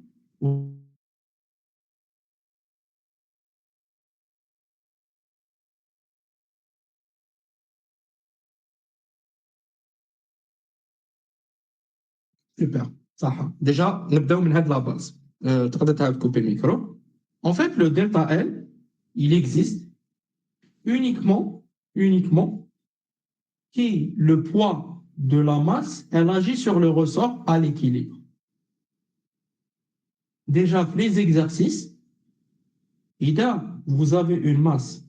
Speaker 1: Super. صح. Déjà, نبداو من هاد la base. تقدر تعاود couper le micro. En fait, le delta L, il existe uniquement qui le poids de la masse, elle agit sur le ressort à l'équilibre. Déjà, les exercices, إذا vous avez une masse,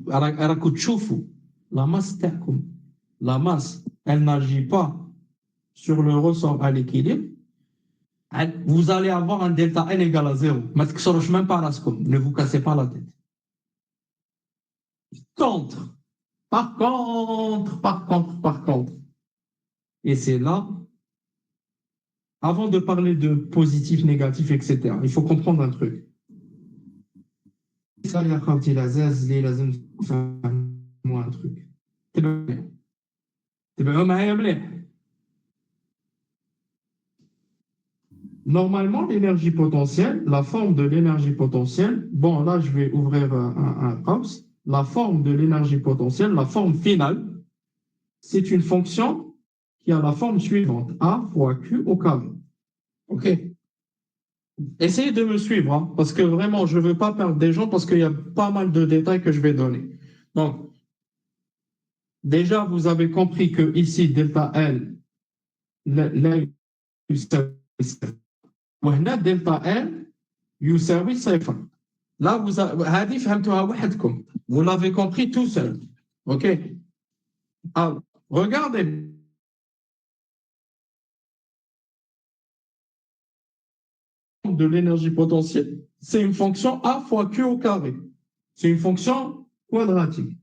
Speaker 1: راكو تشوفوا la masse تاعكم, la masse, elle n'agit pas sur le ressort à l'équilibre, vous allez avoir un delta L égal à 0. ما تكسروش même pas راسكم, ne vous cassez pas la tête. Par contre, et c'est là, avant de parler de positif, négatif, etc., il faut comprendre un truc. Ça, il y a quand il a moi un truc. Normalement, l'énergie potentielle, la forme de l'énergie potentielle, bon, là, je vais ouvrir un house. La forme de l'énergie potentielle, la forme finale, c'est une fonction qui a la forme suivante, A fois Q au carré. OK? Essayez de me suivre, hein, parce que vraiment, je ne veux pas perdre des gens parce qu'il y a pas mal de détails que je vais donner. Donc, déjà, vous avez compris que ici, delta L, وهنا delta L يساوي صفر. Là, هذه فهمتوها وحدكم. Vous l'avez compris tout seul. OK? Alors, regardez. De l'énergie potentielle, c'est une fonction A fois Q au carré. C'est une fonction quadratique.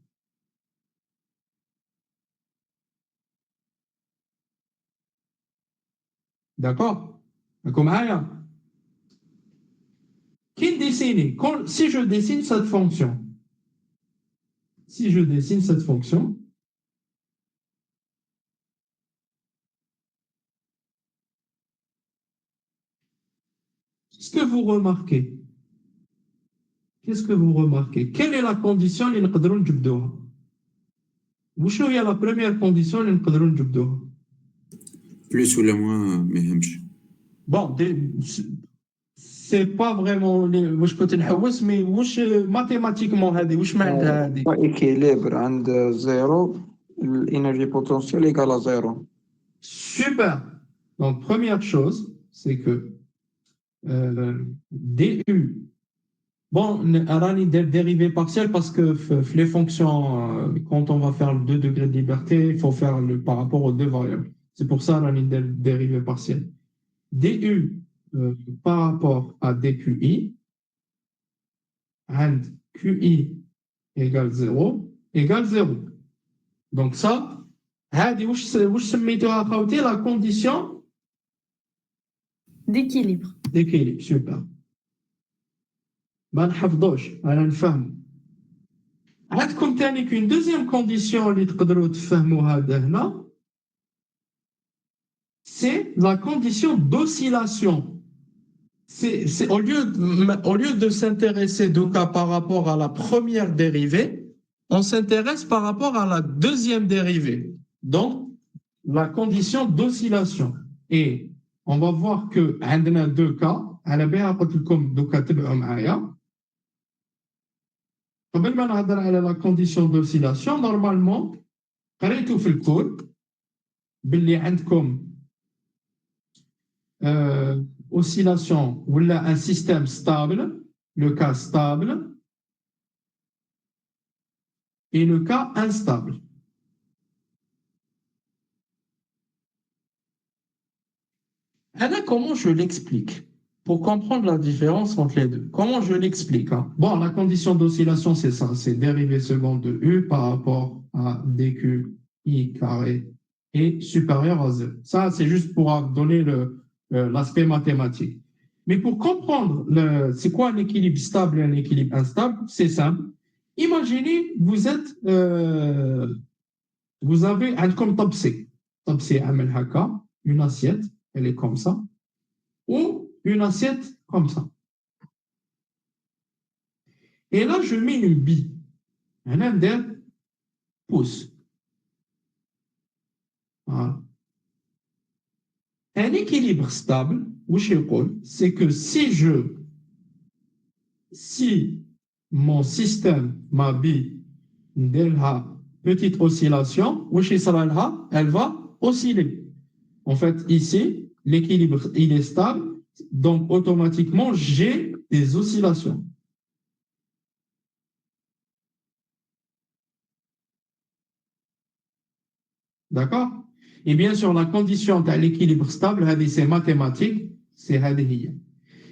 Speaker 1: D'accord? Comme rien. Si je dessine cette fonction, qu'est-ce que vous remarquez? Quelle est la condition اللي نقدروا نجبدوها? وشنو هي la première condition اللي نقدروا نجبدوها?
Speaker 6: Plus ou moins, ما يهمش.
Speaker 1: Bon, c'est pas vraiment واش كنت نحوس مي واش ماتيماتيكمون هذه واش معناتها هذه؟
Speaker 5: équilibre عند زيرو l'énergie potentielle égale à 0.
Speaker 1: Super. Donc, première chose, c'est que DU, bon, rani dérivée partielle parce que les fonctions, quand on va faire le 2 degrés de liberté, il faut faire par rapport aux deux variables. C'est pour ça rani dérivée partielle. DU par rapport à DQI, and QI égale 0, égale 0. Donc ça, واش سميتوها خاوتي la condition
Speaker 2: d'équilibre.
Speaker 1: d'équilibre. Super. ما نحفظوش انا نفهم. عندكم ثاني كاين دوزيام كونديسيون اللي تقدروا تفهموا هذا هنا. c'est la condition d'oscillation. Au lieu de s'intéresser donc par rapport à la première dérivée, on s'intéresse par rapport à la deuxième dérivée. Donc, la condition d'oscillation. Et on va voir que on a deux cas. على بالها قلت لكم دوكا تبعوا معايا. قبل ما نهضر على la condition d'oscillation, normalement قريتوا في الكود باللي عندكم oscillation ou un système stable, le cas stable, et le cas instable. Alors, comment je l'explique? Pour comprendre la différence entre les deux. Comment je l'explique, hein? Bon, la condition d'oscillation, c'est ça, c'est dérivée seconde de U par rapport à dq I carré est supérieur à 0. Ça, c'est juste pour donner l'aspect mathématique. Mais pour comprendre c'est quoi un équilibre stable et un équilibre instable, c'est simple. Imaginez, vous avez un comme tabsé. Tabsé amel haka, une assiette, elle est comme ça, ou une assiette comme ça. Et là, je mets une bille, un index pouce. Voilà. Un équilibre stable, c'est que si mon système, ma bille, a petite oscillation, elle va osciller. En fait, ici, l'équilibre, il est stable, donc automatiquement, j'ai des oscillations. D'accord? Et bien sûr, la condition de l'équilibre stable, c'est mathématique, c'est hadhiya.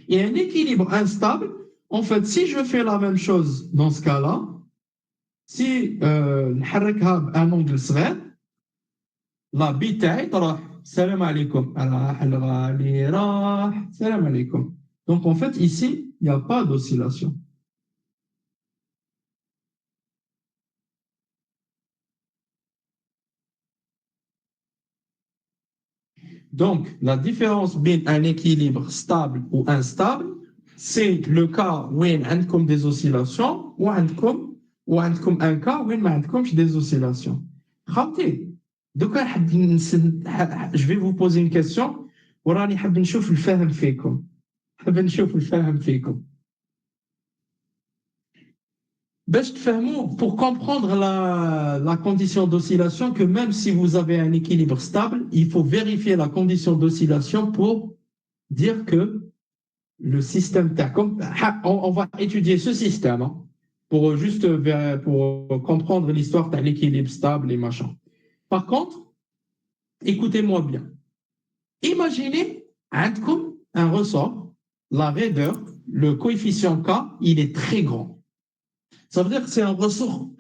Speaker 1: Et un équilibre instable, en fait, si je fais la même chose dans ce cas-là, si نحركها un angle صغير, la bille تاعي تروح السلام عليكم راح الغالي راح السلام عليكم. Donc en fait ici il n'y a pas d'oscillation. Donc la différence entre un équilibre stable ou instable, c'est le cas où il y a des oscillations ou un cas où il n'y a pas des oscillations. Donc, je vais vous poser une question. وراني حاب نشوف الفهم فيكم. حاب نشوف الفهم فيكم. باش تفهموا, pour comprendre la condition d'oscillation, que même si vous avez un équilibre stable, il faut vérifier la condition d'oscillation pour dire que le système, on va étudier ce système, hein, pour comprendre l'histoire de l'équilibre stable et machin. Par contre, écoutez-moi bien. Imaginez un ressort, la raideur, le coefficient K, il est très grand. Ça veut dire que c'est un ressort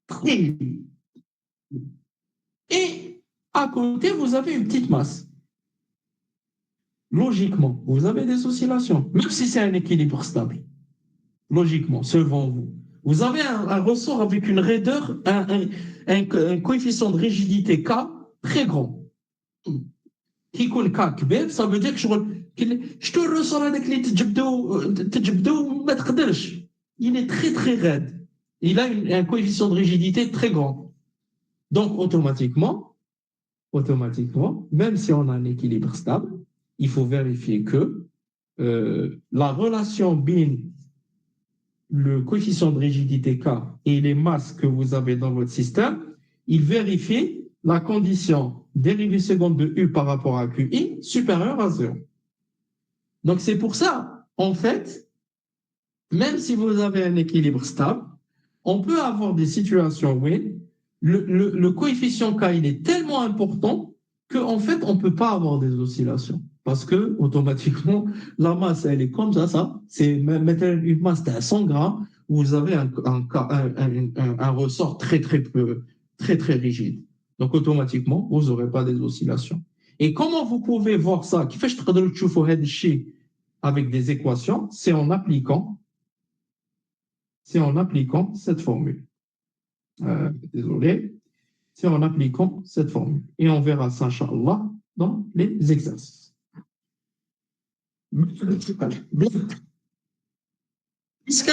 Speaker 1: très. Et à côté, vous avez une petite masse. Logiquement, vous avez des oscillations, même si c'est un équilibre stable. Logiquement, selon vous. Vous avez un ressort avec une raideur, un coefficient de rigidité K très grand. Qui يكون K كبير, ça veut dire que je te ressors avec les تجبدو ما تقدرش. Il est très très raide. Il a un coefficient de rigidité très grand. Donc automatiquement, même si on a un équilibre stable, il faut vérifier que la relation bin le coefficient de rigidité K et les masses que vous avez dans votre système, il vérifie la condition dérivée seconde de U par rapport à QI supérieure à 0. Donc c'est pour ça, en fait, même si vous avez un équilibre stable, on peut avoir des situations où le coefficient K il est tellement important qu'en fait, on ne peut pas avoir des oscillations. Parce que automatiquement, la masse, elle est comme ça. C'est maintenant une masse de 100 grammes, où vous avez un ressort très rigide. Donc, automatiquement, vous n'aurez pas des oscillations. Et comment vous pouvez voir ça? Qui fait avec des équations? C'est en appliquant cette formule. Désolé. c'est en appliquant cette formule. Et on verra ça, Inch'Allah, dans les exercices. Est-ce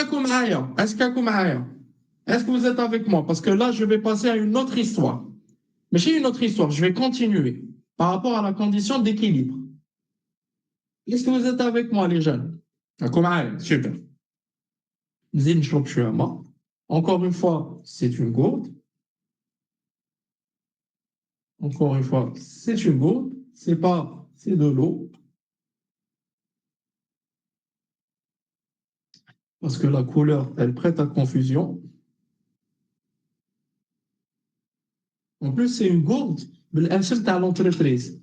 Speaker 1: que vous êtes avec moi? Parce que là, je vais passer à une autre histoire. Mais j'ai une autre histoire, je vais continuer par rapport à la condition d'équilibre. Est-ce que vous êtes avec moi, les jeunes? Super. Encore une fois, c'est une gourde. Encore une fois, c'est une gourde. C'est de l'eau. Parce que la couleur, elle prête à confusion. En plus, c'est une gourde. بالاسم تاع l'entreprise.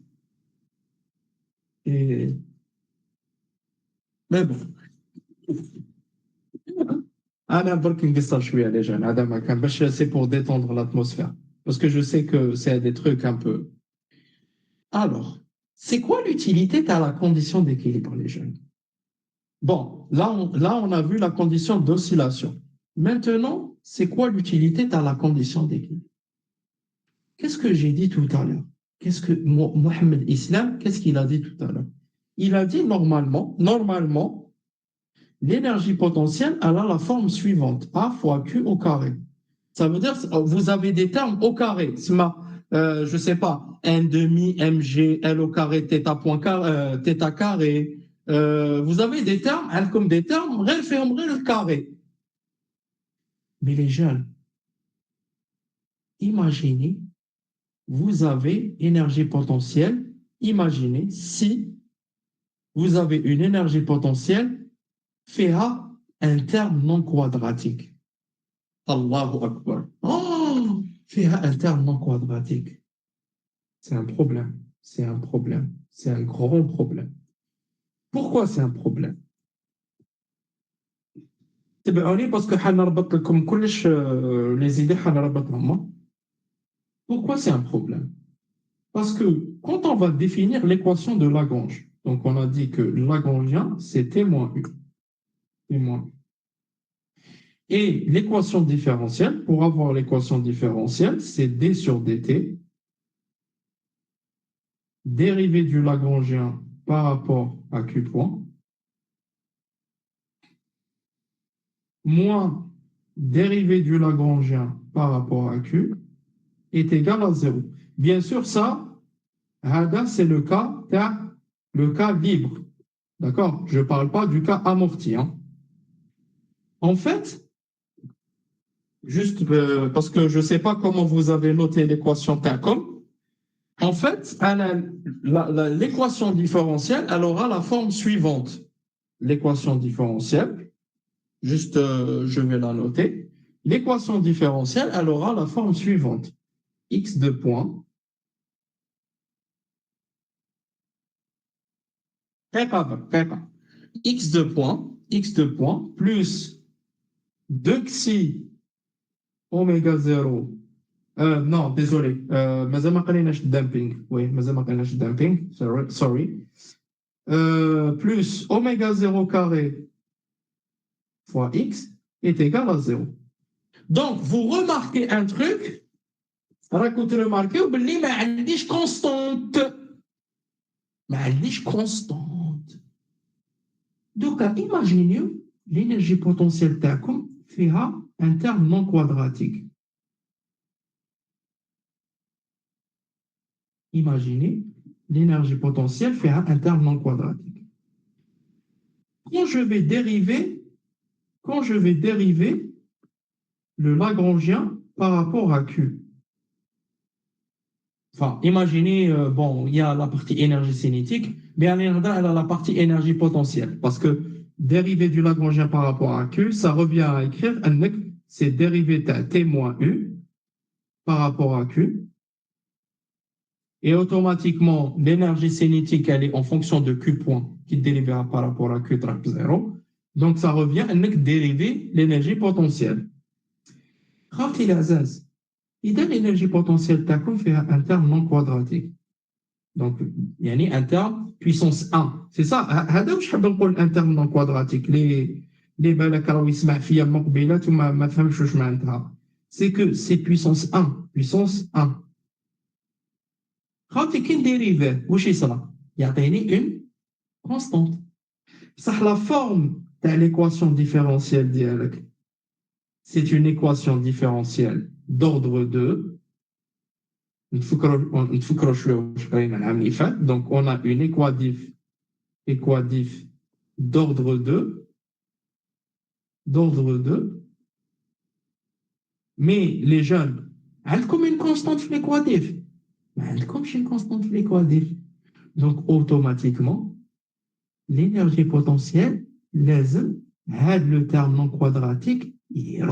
Speaker 1: Et mais bon. أنا برك نقصر شوية les jeunes. هذا ما كان باش c'est pour détendre l'atmosphère. Parce que je sais que c'est des trucs un peu. Alors, c'est quoi l'utilité de la condition d'équilibre, les jeunes? Bon, là, on a vu la condition d'oscillation. Maintenant, c'est quoi l'utilité de la condition d'équilibre? Qu'est-ce que j'ai dit tout à l'heure? Qu'est-ce que Mohamed Islam, qu'est-ce qu'il a dit tout à l'heure? Il a dit normalement, l'énergie potentielle, elle a la forme suivante, A fois Q au carré. Ça veut dire, vous avez des termes au carré. Je ne sais pas, N demi, MG, L au carré, θ carré. Vous avez des termes, comme des termes, le carré. Mais les jeunes, imaginez, vous avez énergie potentielle. Imaginez si vous avez une énergie potentielle fait un terme non quadratique. Allahu Akbar. Oh, fait un terme non quadratique. C'est un problème. C'est un problème. C'est un grand problème. Pourquoi c'est un problème? Parce que les idées. Pourquoi c'est un problème? Parce que quand on va définir l'équation de Lagrange, donc on a dit que Lagrangien, c'est T moins U. T moins U. Et l'équation différentielle, pour avoir l'équation différentielle, c'est D sur dt, dérivée du Lagrangien par rapport à Q point, moins dérivée du Lagrangien par rapport à Q, est égal à 0. Bien sûr, ça, c'est le cas libre. D'accord? Je ne parle pas du cas amorti. Hein. En fait, juste parce que je ne sais pas comment vous avez noté l'équation TACOM, en fait, l'équation différentielle, elle aura la forme suivante. L'équation différentielle, juste je vais la noter. L'équation différentielle, elle aura la forme suivante. X de point x de point plus 2xi oméga 0. Non, désolé. مازال ما قريناش dumping. Oui, مازال ما قريناش dumping. Sorry. Plus oméga 0 carré fois x est égal à 0. Donc, vous remarquez un truc. راكم remarquez باللي ما عنديش constante. ما عنديش constante. Donc, imaginez l'énergie potentielle تاعكم فيها un terme non quadratique. Imaginez l'énergie potentielle fera un terme non quadratique. Quand je vais dériver le Lagrangien par rapport à Q. Enfin, imaginez, il y a la partie énergie cinétique, mais elle a la partie énergie potentielle. Parce que dérivé du Lagrangien par rapport à Q, ça revient à écrire c'est dérivé T moins U par rapport à Q. Et automatiquement, l'énergie cinétique, elle est en fonction de Q point, qui dérivera par rapport à Q trappe 0. Donc, ça revient à dériver l'énergie potentielle. Khati l'azaz. Il donne l'énergie potentielle تاعكم fait un terme non quadratique. Donc, il y a un terme puissance 1. C'est ça. هذا واش حاب نقول un terme non quadratique. Les بالك راهو يسمع فيا مقبلات وما فهمش واش معناتها. c'est que c'est puissance 1. Puissance 1. Quand tu as une dérivée, il y a une constante. Ça, la forme de l'équation différentielle dialecte, c'est une équation différentielle d'ordre 2. Donc, on a une équadif d'ordre 2, mais les jeunes, elles comme une constante l'équadif. Elles comme une constante l'équadif. Donc, automatiquement, l'énergie potentielle, le terme non quadratique, il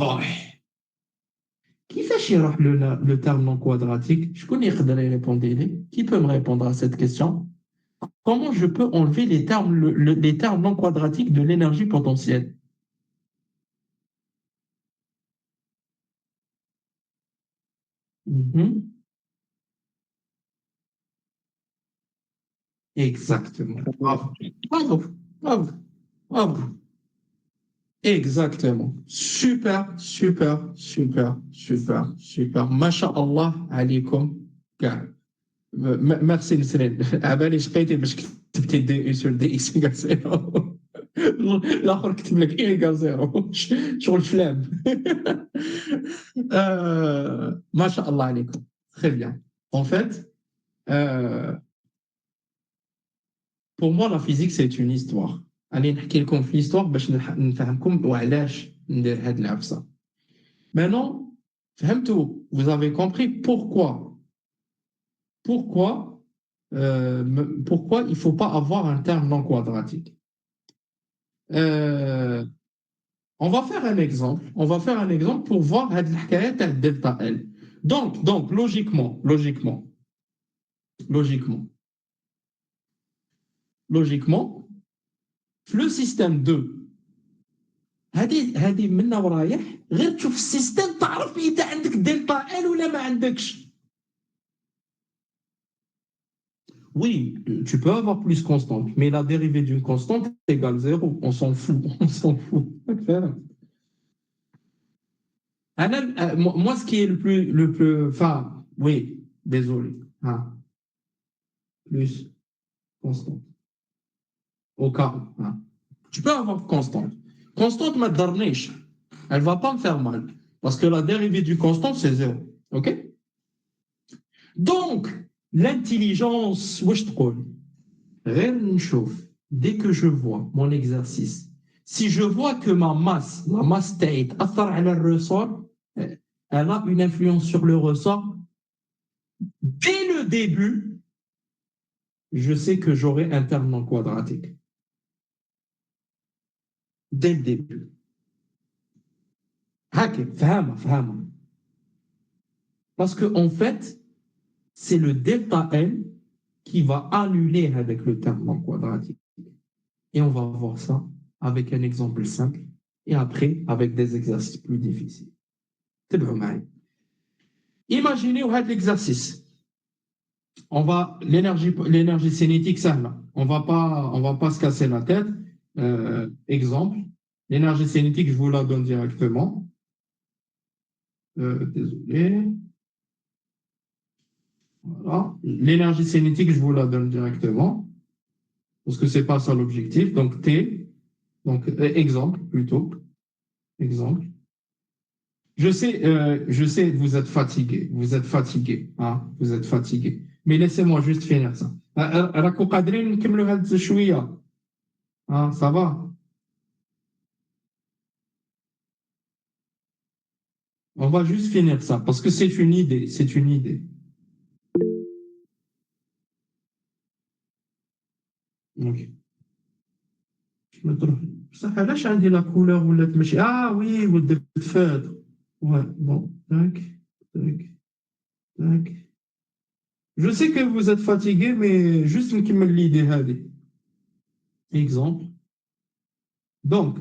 Speaker 1: Qui fait le terme non quadratique? Je connais répondre. Qui peut me répondre à cette question? Comment je peux enlever les termes non quadratiques de l'énergie potentielle? Mhm. Exactement. Bravo. Bravo. Bravo. Bravo. Exactement. Super, super, super, super, super. Masha'Allah alaykoum. Merci Nesrine. عبالي شقيتي باش كتبتي دي اي سور دي اكس ايكال زيرو. الاخر كتب لك اي ايكال زيرو. شغل فلام. ما شاء الله عليكم. Très bien. En fait, pour moi, la physique, c'est une histoire. غادي نحكي لكم في l'histoire باش نفهمكم وعلاش ندير هاد العفسه. Maintenant, فهمتوا, vous avez compris pourquoi il ne faut pas avoir un terme non quadratique. On va faire un exemple. On va faire un exemple pour voir la delta L. Donc logiquement, le système 2, هذه منا ورايح غير تشوف السيستم تعرف إذا عندك دلتا L ولا ما عندكش. Oui, tu peux avoir plus constante, mais la dérivée d'une constante égale 0. On s'en fout. On s'en fout. Moi, ce qui est le plus. Enfin, oui, désolé. Hein, plus constante. Au cas où. Hein. Tu peux avoir constante. Constante, ma darniche, elle ne va pas me faire mal. Parce que la dérivée du constant, c'est 0. OK? Donc, l'intelligence, dès que je vois mon exercice, si je vois que ma masse, la masse state, elle a une influence sur le ressort, dès le début, je sais que j'aurai un terme non quadratique. Dès le début. Parce qu'en fait, c'est le delta N qui va annuler avec le terme non quadratique. Et on va voir ça avec un exemple simple et après avec des exercices plus difficiles. C'est bien. Imaginez l'exercice. L'énergie cinétique, ça là. On va pas se casser la tête. Exemple, l'énergie cinétique, je vous la donne directement. Désolé. Voilà. L'énergie cinétique, je vous la donne directement. Parce que c'est pas ça l'objectif. Donc T, donc exemple plutôt. Exemple. Je sais, vous êtes fatigué. Hein, vous êtes fatigué. Mais laissez-moi juste finir ça. Hein, ça va? On va juste finir ça parce que c'est une idée. C'est une idée. Ok. Ça fait là, la couleur ou ah oui, ou de feutre. Ouais, bon, tac. Je sais que vous êtes fatigué, mais juste une me l'idée. Exemple. Donc,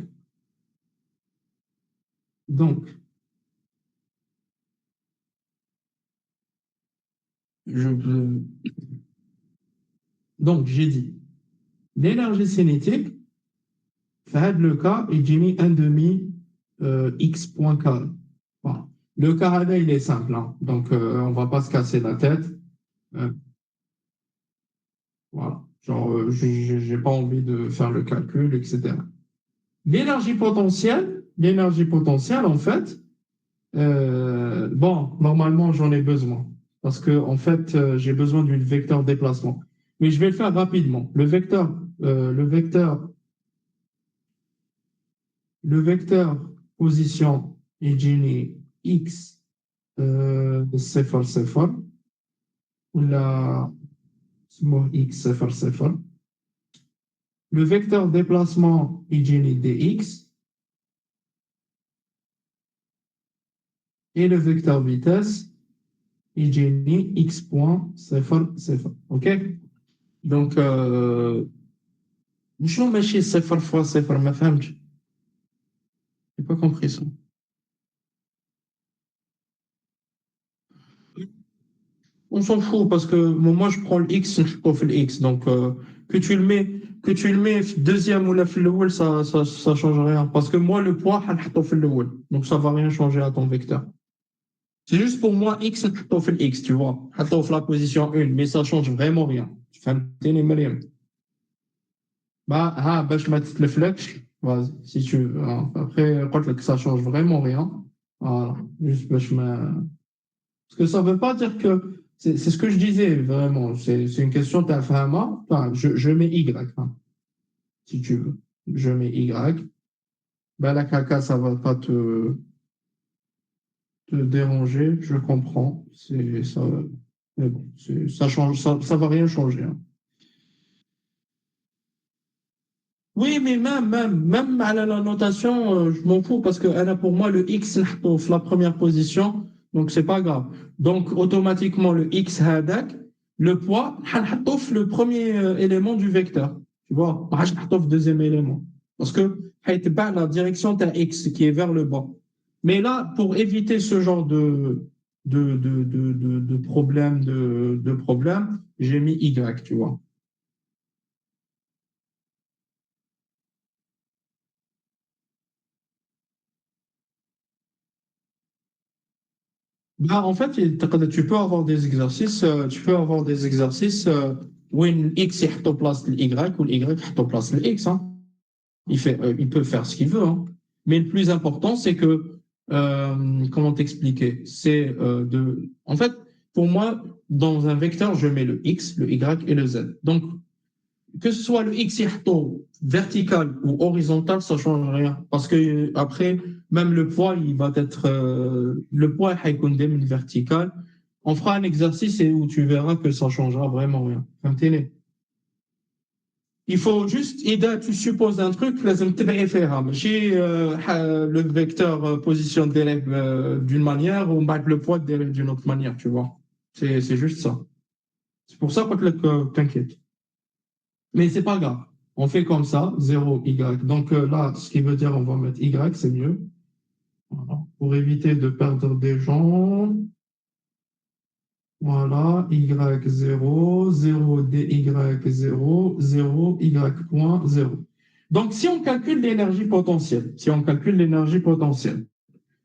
Speaker 1: j'ai dit, l'énergie cinétique, le cas, il dit 1 demi x point carré. Voilà. Le Carada, il est simple, hein. Donc on va pas se casser la tête. Euh, voilà. Genre, j'ai pas envie de faire le calcul, etc. L'énergie potentielle, en fait, bon, normalement, j'en ai besoin. Parce que, en fait, j'ai besoin d'une vecteur déplacement. Mais je vais le faire rapidement. Le vecteur position يجيني x صفر صفر ولا اسمه x صفر صفر. Le vecteur déplacement يجيني dx et le vecteur vitesse يجيني x point صفر صفر. OK? Donc شنو ماشي صفر fois صفر ما فهمتش. J'ai pas compris ça. On s'en fout parce que moi je prends le X, je prends le X. Donc que tu le mets deuxième ou la fil ça change rien. Parce que moi le poids, donc ça va rien changer à ton vecteur. C'est juste pour moi X, je le X, tu vois. Je la position 1, mais ça change vraiment rien. Tu fais Mariam. Je mets le flex, vas-y, si tu veux. Après, que ça change vraiment rien. Voilà. Juste, parce que ça ne veut pas dire que. C'est ce que je disais, vraiment. C'est une question de FHMA. Enfin, je mets Y, hein, si tu veux. Je mets Y. Ben, la caca, ça ne va pas te déranger, je comprends. C'est ça. Mais bon, ça change, ça va rien changer, hein. Oui, mais même à la notation, je m'en fous parce que pour moi, le X, c'est la première position, donc c'est pas grave. Donc, automatiquement, le X, le poids, le premier élément du vecteur. Tu vois, le deuxième élément. Parce que la direction de X qui est vers le bas. Mais là, pour éviter ce genre de problème, j'ai mis Y, tu vois. En fait, tu peux avoir des exercices, où X est en place de Y ou Y est en place de X, hein. Il peut faire ce qu'il veut, hein. Mais le plus important, c'est que, comment t'expliquer? En fait, pour moi, dans un vecteur, je mets le X, le Y et le Z. Donc, que ce soit le X vertical ou horizontal, ça ne change rien. Parce que après, même le poids, il va être le poids est vertical. On fera un exercice où tu verras que ça ne changera vraiment rien. Il faut juste, tu supposes un truc, j'ai le vecteur position d'élève d'une manière ou le poids d'élève d'une autre manière, tu vois. C'est juste ça. C'est pour ça que t'inquiète. Mais c'est pas grave. On fait comme ça, 0, Y. Donc là, ce qui veut dire on va mettre Y, c'est mieux. Voilà. Pour éviter de perdre des gens. Voilà, Y0, 0, DY, 0, 0, Y point 0. Donc, si on calcule l'énergie potentielle,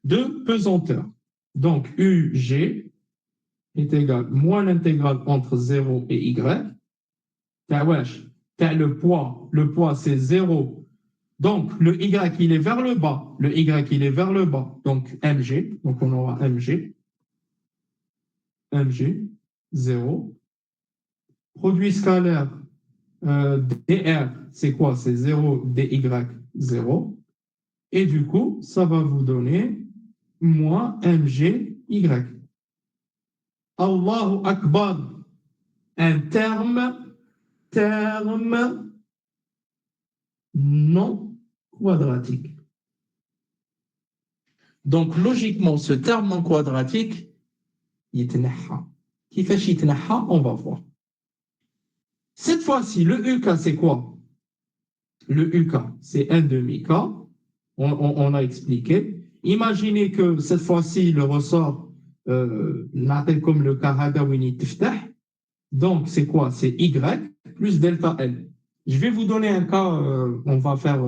Speaker 1: de pesanteur, donc UG est égal moins l'intégrale entre 0 et Y, le poids c'est 0. Donc, le Y, il est vers le bas. Donc, MG. Donc, on aura MG, 0. Produit scalaire, DR, c'est quoi? C'est 0, DY, 0. Et du coup, ça va vous donner moins MGY. Allahu Akbar. Un terme non quadratique. Donc, logiquement, ce terme non quadratique, يتنحى. كيفاش يتنحى? On va voir. Cette fois-ci, le UK, c'est quoi? Le UK, c'est un demi-K. On a expliqué. Imaginez que cette fois-ci, le ressort, comme le Kahada Winnie Tiftah. Donc, c'est quoi? C'est Y plus delta L. Je vais vous donner un cas, on va faire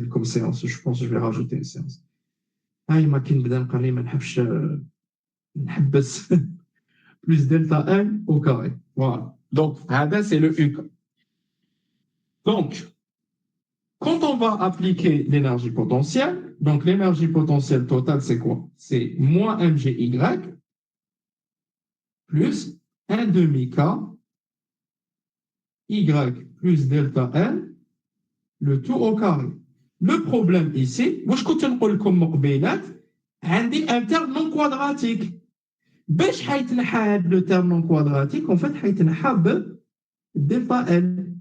Speaker 1: comme séance. Je pense que je vais rajouter une séance. هاي ما كنبدا نقري ما نحبش نحبس plus delta L au carré. Voilà. Donc, هذا c'est le U. Donc, quand on va appliquer l'énergie potentielle, donc l'énergie potentielle totale, c'est quoi? C'est moins mgy plus 1 demi K y plus delta L, le tout au carré. Le problème ici, moi je continue لكم مقبلات عندي un terme non quadratique. باش حيتنحى هذا le terme non quadratique, en fait حيتنحى ب delta L.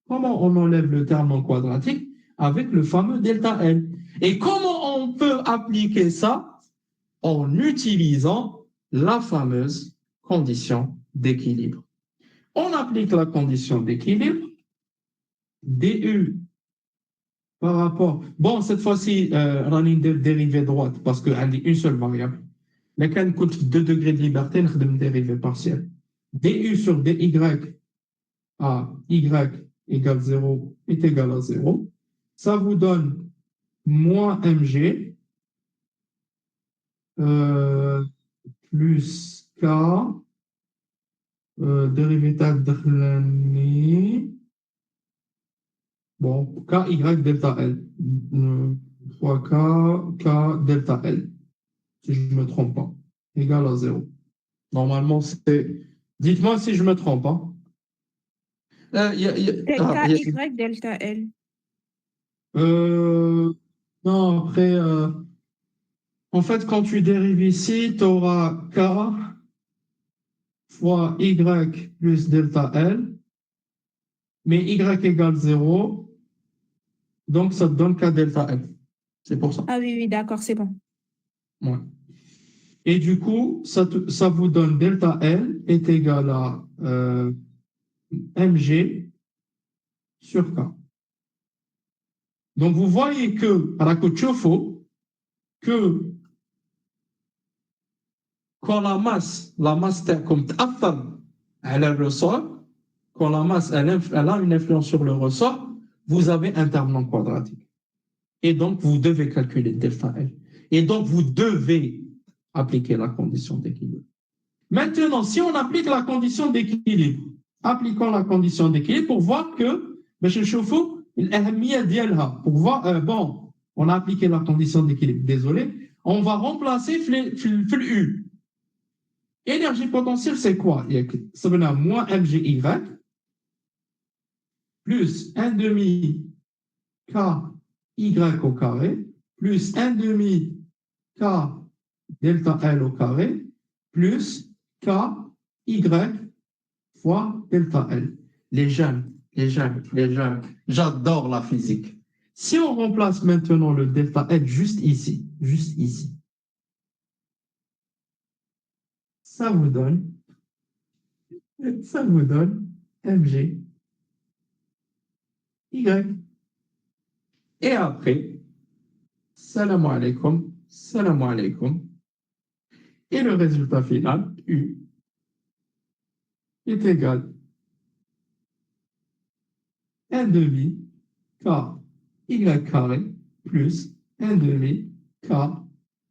Speaker 1: Comment on enlève le terme non quadratique? Avec le fameux delta L. Et comment on peut appliquer ça? En utilisant la fameuse condition d'équilibre. On applique la condition d'équilibre, du par rapport... Bon, cette fois-ci, on a une dérivée droite parce qu'il y a une seule variable. Mais quand on coûte 2 degrés de liberté, on a une dérivée partielle. du sur dy à y égale 0 est égal à 0. Ça vous donne moins mg plus k dérivative دخلني bon ky delta L fois k delta L si je ne me trompe pas égal à 0. Normalement c'est dites-moi si je me trompe hein.
Speaker 4: Delta Y, delta L.
Speaker 1: Non, après, en fait, quand tu dérives ici, tu auras K fois Y plus delta L, mais Y égale 0, donc ça te donne K delta L. C'est pour ça.
Speaker 4: Ah oui, oui, d'accord, c'est bon.
Speaker 1: Ouais. Et du coup, ça vous donne delta L est égal à mg sur K. Donc, vous voyez que, à la Kotchofo, que quand la masse comme elle a le ressort, quand la masse elle a une influence sur le ressort, vous avez un terme non quadratique. Et donc, vous devez calculer delta L. Et donc, vous devez appliquer la condition d'équilibre. Maintenant, si on applique la condition d'équilibre, appliquons la condition d'équilibre pour voir que, pour voir, bon, on a appliqué la condition d'équilibre, désolé, on va remplacer le U. Énergie potentielle, c'est quoi? Ça veut dire moins mgy plus 1 demi k y au carré plus 1 demi k delta L au carré plus k y fois delta L. Les jeunes, j'adore la physique. Si on remplace maintenant le delta L juste ici, ça vous donne mg y. Et après, salam alaikum. Et le résultat final, U, est égal à 1 demi k y carré plus 1 demi k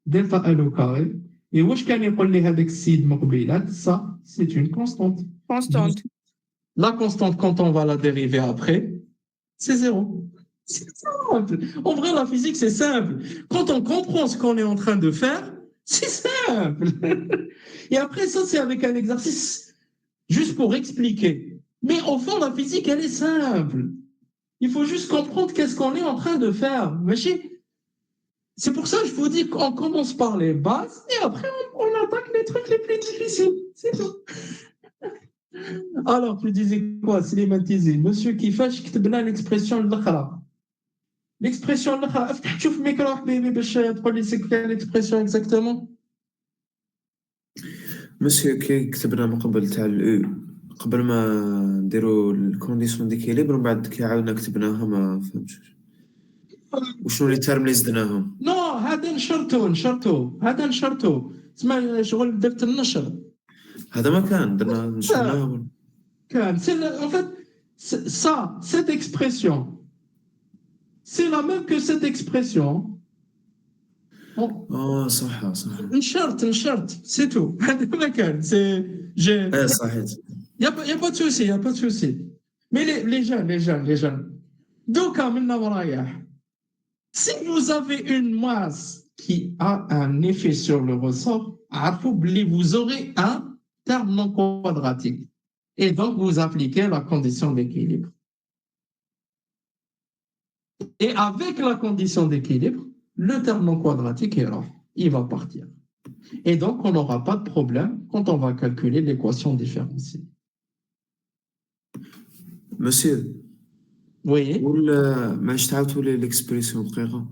Speaker 1: delta L au carré. Et où je avec ça, c'est une constante.
Speaker 4: Constante.
Speaker 1: La constante, quand on va la dériver après, c'est 0. C'est simple. En vrai, la physique, c'est simple. Quand on comprend ce qu'on est en train de faire, c'est simple. Et après, ça, c'est avec un exercice juste pour expliquer. Mais au fond, la physique, elle est simple. Il faut juste comprendre qu'est-ce qu'on est en train de faire. C'est pour ça que je vous dis qu'on commence par les bases et après, on attaque les trucs les plus difficiles. C'est tout. Alors, tu disais quoi, Slimane Tizi? Monsieur Kifash, qui te donne l'expression l'khara. L'expression l'khara, tu ouvres le micro, baby, pour lui, c'est quelle expression exactement?
Speaker 3: Monsieur, كي كتبنا من قبل تاع الأو قبل ما نديرو الكونديسيون ديكيليبر ومن بعد كي عاودنا كتبناها ما فهمتش وشنو لي تيرم اللي زدناهم.
Speaker 1: نو هذا نشرتو تسمى شغل درت النشر.
Speaker 3: هذا ما كان درنا نشرناه
Speaker 1: كان en fait ça cette expression c'est la même que cette expression
Speaker 3: صح.
Speaker 1: نشرت c'est tout. هذا ما كان.
Speaker 3: صحيت.
Speaker 1: Y a pas de souci, y a pas de souci. Mais les jeunes. دوكا منا ورايح. Si vous avez une masse qui a un effet sur le ressort, عرفوا بلي vous aurez un terme non quadratique. Et donc, vous appliquez la condition d'équilibre. Et avec la condition d'équilibre, le terme non quadratique est là. Il va partir. Et donc, on n'aura pas de problème quand on va calculer l'équation différentielle.
Speaker 3: Monsieur,
Speaker 1: Oui.
Speaker 3: ولا ماش تعاودتوا لي ليكسبريسيون دقيقة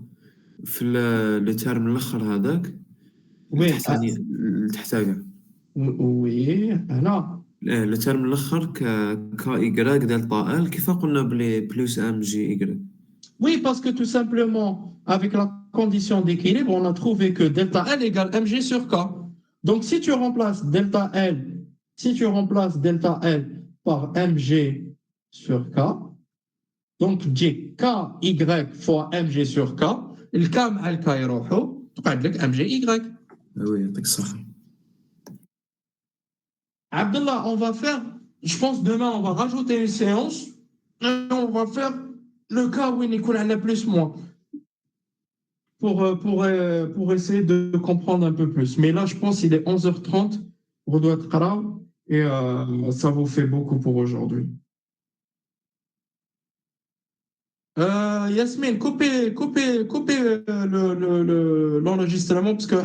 Speaker 3: في لو تيرم الاخر هذاك
Speaker 1: Oui.
Speaker 3: تحتاجه.
Speaker 1: Oui. هنا.
Speaker 3: لو تيرم الاخر كا ايكغيك دلتا ال كيف قلنا بلي بلس ام جي ايكغيك.
Speaker 1: Oui, parce que tout simplement, avec la condition d'équilibre, on a trouvé que delta L égale mg sur k. Donc, si tu remplaces delta L par mg sur k, donc j'ai ky fois mg sur k, le k مع le k يروحوا تقعد لك mgy.
Speaker 3: وي يعطيك الصحة.
Speaker 1: Abdallah, on va faire, je pense demain, on va rajouter une séance et on va faire le cas où il y a plus moins pour essayer de comprendre un peu plus. Mais là, je pense qu'il est 11h30, on doit être là et ça vous fait beaucoup pour aujourd'hui. Yasmine, coupez l'enregistrement parce que